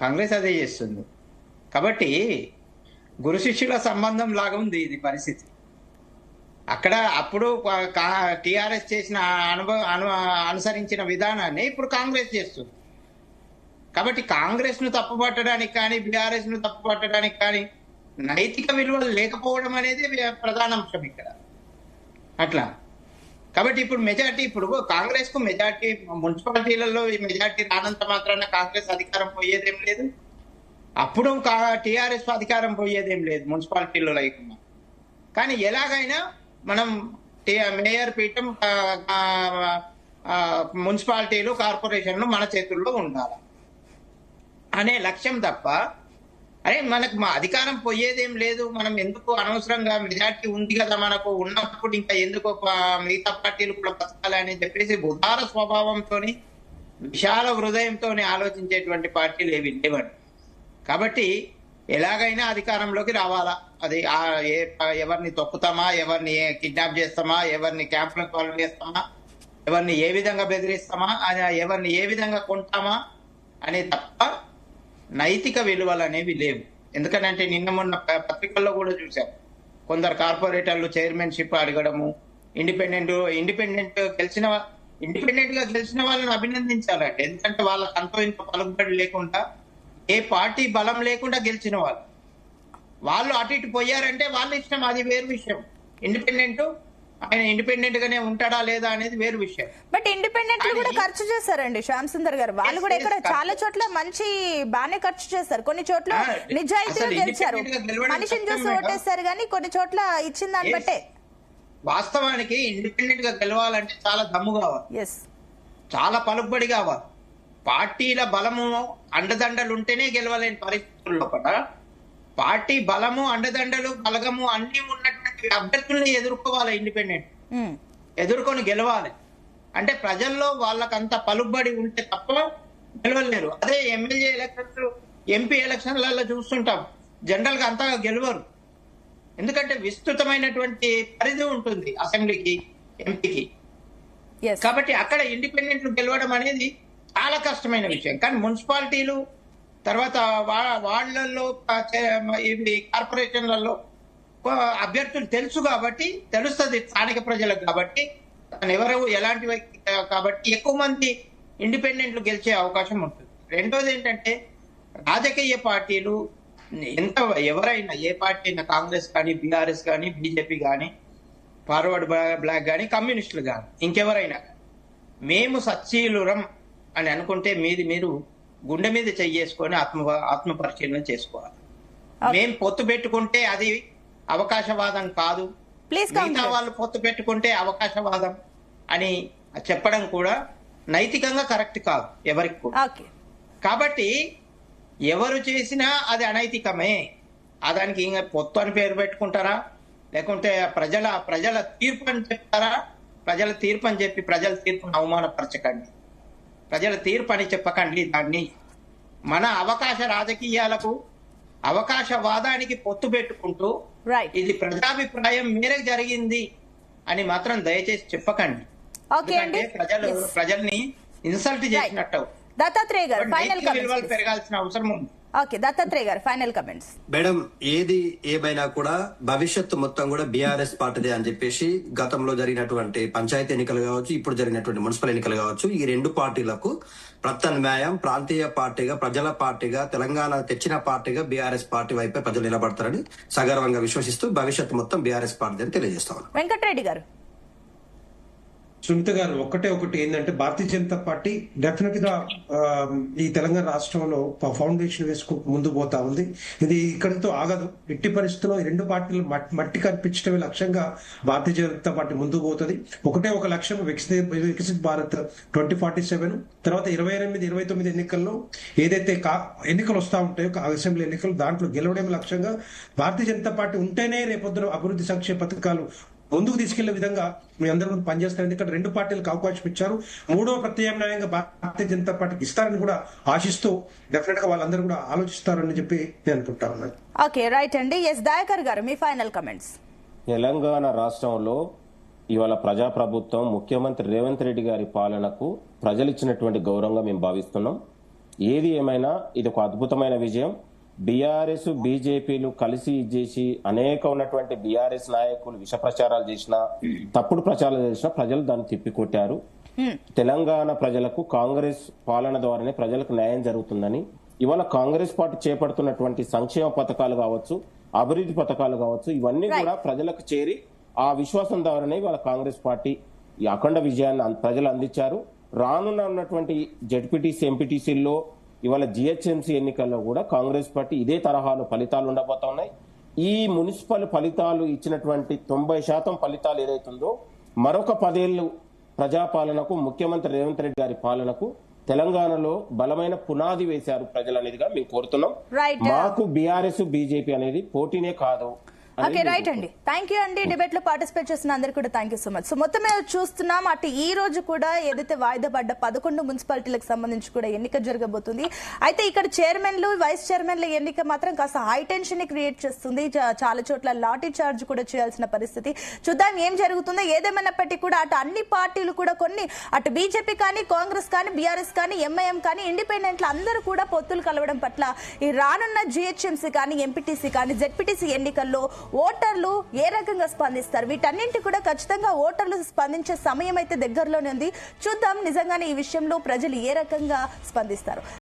కాంగ్రెస్ అదే చేస్తుంది. కాబట్టి గురు శిష్యుల సంబంధం లాగా ఉంది ఇది పరిస్థితి. అప్పుడు టిఆర్ఎస్ చేసిన అనుసరించిన విధానాన్ని ఇప్పుడు కాంగ్రెస్ చేస్తుంది. కాబట్టి కాంగ్రెస్ ను తప్పుపట్టడానికి కానీ, బీఆర్ఎస్ ను తప్పుపట్టడానికి కానీ నైతిక విలువలు లేకపోవడం అనేది ప్రధాన అంశం ఇక్కడ. అట్లా కాబట్టి ఇప్పుడు మెజార్టీ, ఇప్పుడు కాంగ్రెస్ కు మెజార్టీ మున్సిపాలిటీలలో ఈ మెజార్టీ రానంత మాత్రాన కాంగ్రెస్ అధికారం పోయేదేం లేదు, అప్పుడు టిఆర్ఎస్ అధికారం పోయేదేం లేదు మున్సిపాలిటీలో లేకుండా. కానీ ఎలాగైనా మనం మేయర్ పీఠం, మున్సిపాలిటీలు, కార్పొరేషన్లు మన చేతుల్లో ఉండాలి అనే లక్ష్యం తప్ప, అరే మనకు మా అధికారం పోయేదేం లేదు, మనం ఎందుకు అనవసరంగా మెజార్టీ ఉంది కదా మనకు, ఉన్నప్పుడు ఇంకా ఎందుకు మిగతా పార్టీలు కూడా బతకాలని చెప్పేసి ఉదార స్వభావంతో, విశాల హృదయంతో ఆలోచించేటువంటి పార్టీలు ఏవి లేవండి. కాబట్టి ఎలాగైనా అధికారంలోకి రావాలా, అది ఎవరిని తొక్కుతామా, ఎవరిని కిడ్నాప్ చేస్తామా, ఎవరిని క్యాంపులకు పాలు చేస్తామా, ఎవరిని ఏ విధంగా బెదిరిస్తామా, ఎవరిని ఏ విధంగా కొంటామా అనే తప్ప నైతిక విలువలు అనేవి లేవు. ఎందుకంటే నిన్న మొన్న పత్రికల్లో కూడా చూశాం, కొందరు కార్పొరేటర్లు చైర్మన్షిప్ అడగడము, ఇండిపెండెంట్ గా గెలిచిన వాళ్ళని అభినందించాలంటే, ఎందుకంటే వాళ్ళకి అంతో ఇంత పలుకుబడి లేకుండా, ఏ పార్టీ బలం లేకుండా గెలిచిన వాళ్ళు అటు ఇటు పోయారంటే వాళ్ళ ఇష్టం, అది వేరు విషయం. ఆయన ఇండిపెండెంట్ గానే ఉంటాడా లేదా అనేది వేరు విషయం. బట్ ఇండిపెండెంట్ కూడా ఖర్చు చేశారండి శ్యామ్ సుందర్ గారు, వాళ్ళు కూడా ఇక్కడ చాలా చోట్ల మంచి బాగానే ఖర్చు చేస్తారు, కొన్ని చోట్ల నిజాయితీగా గెలిచారు, మనిషిని చూసి ఓటేస్తారు, కానీ కొన్ని చోట్ల ఇచ్చిన దాన్ని బట్టే. వాస్తవానికి ఇండిపెండెంట్ గా గెలవాలంటే చాలా దమ్ము కావాలి, చాలా పలుకుబడి కావాలి. పార్టీల బలము అండదండలు ఉంటేనే గెలవలేని పరిస్థితుల్లో కూడా పార్టీ బలము, అండదండలు, బలగము అన్ని ఉన్నటువంటి అభ్యర్థుల్ని ఎదుర్కోవాలి, ఇండిపెండెంట్ ఎదుర్కొని గెలవాలి. అంటే ప్రజల్లో వాళ్ళకంత పలుకుబడి ఉంటే తప్ప గెలవలేరు. అదే ఎమ్మెల్యే ఎలక్షన్స్, ఎంపీ ఎలక్షన్లలో చూస్తుంటాం, జనరల్ గా అంతగా గెలవరు. ఎందుకంటే విస్తృతమైనటువంటి పరిధి ఉంటుంది అసెంబ్లీకి, ఎంపీకి. కాబట్టి అక్కడ ఇండిపెండెంట్ గెలవడం అనేది చాలా కష్టమైన విషయం. కానీ మున్సిపాలిటీలు, తర్వాత వార్డులలో, ఇవి కార్పొరేషన్లలో అభ్యర్థులు తెలుసు కాబట్టి, తెలుస్తుంది స్థానిక ప్రజలకు కాబట్టి, ఎవరు ఎలాంటి వ్యక్తి కాబట్టి ఎక్కువ మంది ఇండిపెండెంట్లు గెలిచే అవకాశం ఉంటుంది. రెండోది ఏంటంటే, రాజకీయ పార్టీలు ఎవరైనా, ఏ పార్టీ అయినా, కాంగ్రెస్ కానీ, బీఆర్ఎస్ కానీ, బీజేపీ కానీ, ఫార్వర్డ్ బ్లాక్ కానీ, కమ్యూనిస్టులు కానీ, ఇంకెవరైనా, మేము సచ్చీలురం అని అనుకుంటే మీరు గుండె మీద చెయ్యేసుకొని ఆత్మ పరిశీలన చేసుకోవాలి. మేం పొత్తు పెట్టుకుంటే అది అవకాశవాదం కాదు, మిగతా వాళ్ళు పొత్తు పెట్టుకుంటే అవకాశవాదం అని చెప్పడం కూడా నైతికంగా కరెక్ట్ కాదు ఎవరికి కూడా. కాబట్టి ఎవరు చేసినా అది అనైతికమే. దానికి ఇంకా పొత్తు అని పేరు పెట్టుకుంటారా, లేకుంటే ప్రజల తీర్పు అని చెప్తారా? ప్రజల తీర్పు అని చెప్పి ప్రజల తీర్పును అవమానపరచకండి, ప్రజల తీర్పు అని చెప్పకండి. దాన్ని మన అవకాశ రాజకీయాలకు, అవకాశవాదానికి పొత్తు పెట్టుకుంటూ ఇది ప్రజాభిప్రాయం మేరకు జరిగింది అని మాత్రం దయచేసి చెప్పకండి. ప్రజల్ని ఇన్సల్ట్ చేసినట్టు విలువలు పెరగాల్సిన అవసరం ఉంది. దత్తాత్రేయ గారు ఫైనల్ కమెంట్స్. మేడం, ఏది ఏమైనా కూడా భవిష్యత్తు మొత్తం కూడా బీఆర్ఎస్ పార్టీదే అని చెప్పేసి గతంలో జరిగినటువంటి పంచాయతీ ఎన్నికలు కావచ్చు, ఇప్పుడు జరిగినటువంటి మున్సిపల్ ఎన్నికలు కావచ్చు, ఈ రెండు పార్టీలకు ప్రత్యామ్నాయం, ప్రాంతీయ పార్టీగా, ప్రజల పార్టీగా, తెలంగాణ తెచ్చిన పార్టీగా బీఆర్ఎస్ పార్టీ వైపే ప్రజలు నిలబడతారని సగర్వంగా విశ్వసిస్తూ భవిష్యత్తు మొత్తం బీఆర్ఎస్ పార్టీ అని తెలియజేస్తాం. వెంకటరెడ్డి గారు. సునీత గారు, ఒకటి ఏంటంటే, భారతీయ జనతా పార్టీ డెఫినెట్ గా ఈ తెలంగాణ రాష్ట్రంలో ఫౌండేషన్ వేసుకుంటూ ముందు పోతా ఉంది. ఇది ఇక్కడితో ఆగదు. ఎట్టి పరిస్థితుల్లో ఈ రెండు పార్టీలు మట్టి కనిపించడమే లక్ష్యంగా భారతీయ జనతా పార్టీ ముందుకు పోతుంది. ఒక లక్ష్యం వికసిత్ భారత్ 2047, తర్వాత 28, 29 ఎన్నికల్లో ఏదైతే ఎన్నికలు వస్తా ఉంటాయో, అసెంబ్లీ ఎన్నికలు, దాంట్లో గెలవడమే లక్ష్యంగా భారతీయ జనతా పార్టీ ఉంటేనే రేపొద్దున అభివృద్ధి సంక్షేమ పథకాలు ముందుకు తీసుకెళ్లే విధంగా మీ అందరూ పనిచేస్తారు. ఎందుకంటే రెండు పార్టీలకు అవకాశం ఇచ్చారు. మూడో ప్రత్యామ్నాయంగా భారతీయ జనతా పార్టీకి ఇస్తారని కూడా ఆశిస్తూ డెఫినెట్ గా వాళ్ళందరూ కూడా ఆలోచిస్తారని చెప్పి నేను అనుకుంటా ఉన్నాను. ఓకే, రైట్ అండి. ఎస్ దయాకర్ గారు, మీ ఫైనల్ కమెంట్స్. తెలంగాణ రాష్ట్రంలో ఇవాళ ప్రజాప్రభుత్వం, ముఖ్యమంత్రి రేవంత్ రెడ్డి గారి పాలనకు ప్రజలు ఇచ్చినటువంటి గౌరవంగా మేము భావిస్తున్నాం. ఏది ఏమైనా ఇది ఒక అద్భుతమైన విజయం. బీఆర్ఎస్, బీజేపీలు కలిసి చేసి అనేక ఉన్నటువంటి బీఆర్ఎస్ నాయకులు విష ప్రచారాలు చేసినా, తప్పుడు ప్రచారాలు చేసినా ప్రజలు దాన్ని తిప్పికొట్టారు. తెలంగాణ ప్రజలకు కాంగ్రెస్ పాలన ద్వారానే ప్రజలకు న్యాయం జరుగుతుందని ఇవాళ కాంగ్రెస్ పార్టీ చేపడుతున్నటువంటి సంక్షేమ పథకాలు కావచ్చు, అభివృద్ధి పథకాలు కావచ్చు, ఇవన్నీ కూడా ప్రజలకు చేరి ఆ విశ్వాసం ద్వారానే ఇవాళ కాంగ్రెస్ పార్టీ ఈ అఖండ విజయాన్ని ప్రజలు అందించారు. రానున్నటువంటి జెడ్పీటీసీ ఎంపీటీసీల్లో ఇవాళ జిహెచ్ఎంసీ ఎన్నికల్లో కూడా కాంగ్రెస్ పార్టీ ఇదే తరహాలో ఫలితాలు ఉండబోతా ఉన్నాయి. ఈ మున్సిపల్ ఫలితాలు ఇచ్చినటువంటి 90% ఫలితాలు ఏదైతుందో మరొక 10 ఏళ్ళు ప్రజాపాలనకు, ముఖ్యమంత్రి రేవంత్ రెడ్డి గారి పాలనకు తెలంగాణలో బలమైన పునాది వేశారు ప్రజలు అనేదిగా మేము కోరుతున్నాం. Right. మాకు బీఆర్ఎస్ బీజేపీ అనేది పోటీనే కాదు. ఓకే, రైట్ అండి. థ్యాంక్ యూ అండి. డిబేట్ లో పార్టిసిపేట్ చేసిన అందరు కూడా thank you so much. So మొత్తం మీద చూస్తున్నాం, అటు ఈ రోజు కూడా ఏదైతే వాయిదా పడ్డ 11 మున్సిపాలిటీలకు సంబంధించి కూడా ఎన్నిక జరగబోతుంది. అయితే ఇక్కడ చైర్మన్లు, వైస్ చైర్మన్ల ఎన్నిక మాత్రం కాస్త హై టెన్షన్ ని క్రియేట్ చేస్తుంది. చాలా చోట్ల లాఠీ చార్జ్ కూడా చేయాల్సిన పరిస్థితి. చూద్దాం ఏం జరుగుతుందో. ఏదేమైనప్పటికీ కూడా అటు అన్ని పార్టీలు కూడా కొన్ని, అటు బీజేపీ కానీ, కాంగ్రెస్ కానీ, బీఆర్ఎస్ కానీ, ఎంఐఎం కానీ, ఇండిపెండెంట్లు అందరూ కూడా పొత్తులు కలవడం పట్ల ఈ రానున్న జిహెచ్ఎంసీ కానీ, ఎంపీటీసీ కానీ, జెడ్పీటీసీ ఎన్నికల్లో ఓటర్లు ఏ రకంగా స్పందిస్తారు, వీటన్నింటి కూడా ఖచ్చితంగా ఓటర్లు స్పందించే సమయం అయితే దగ్గరలోనే ఉంది. చూద్దాం నిజంగానే ఈ విషయంలో ప్రజలు ఏ రకంగా స్పందిస్తారు.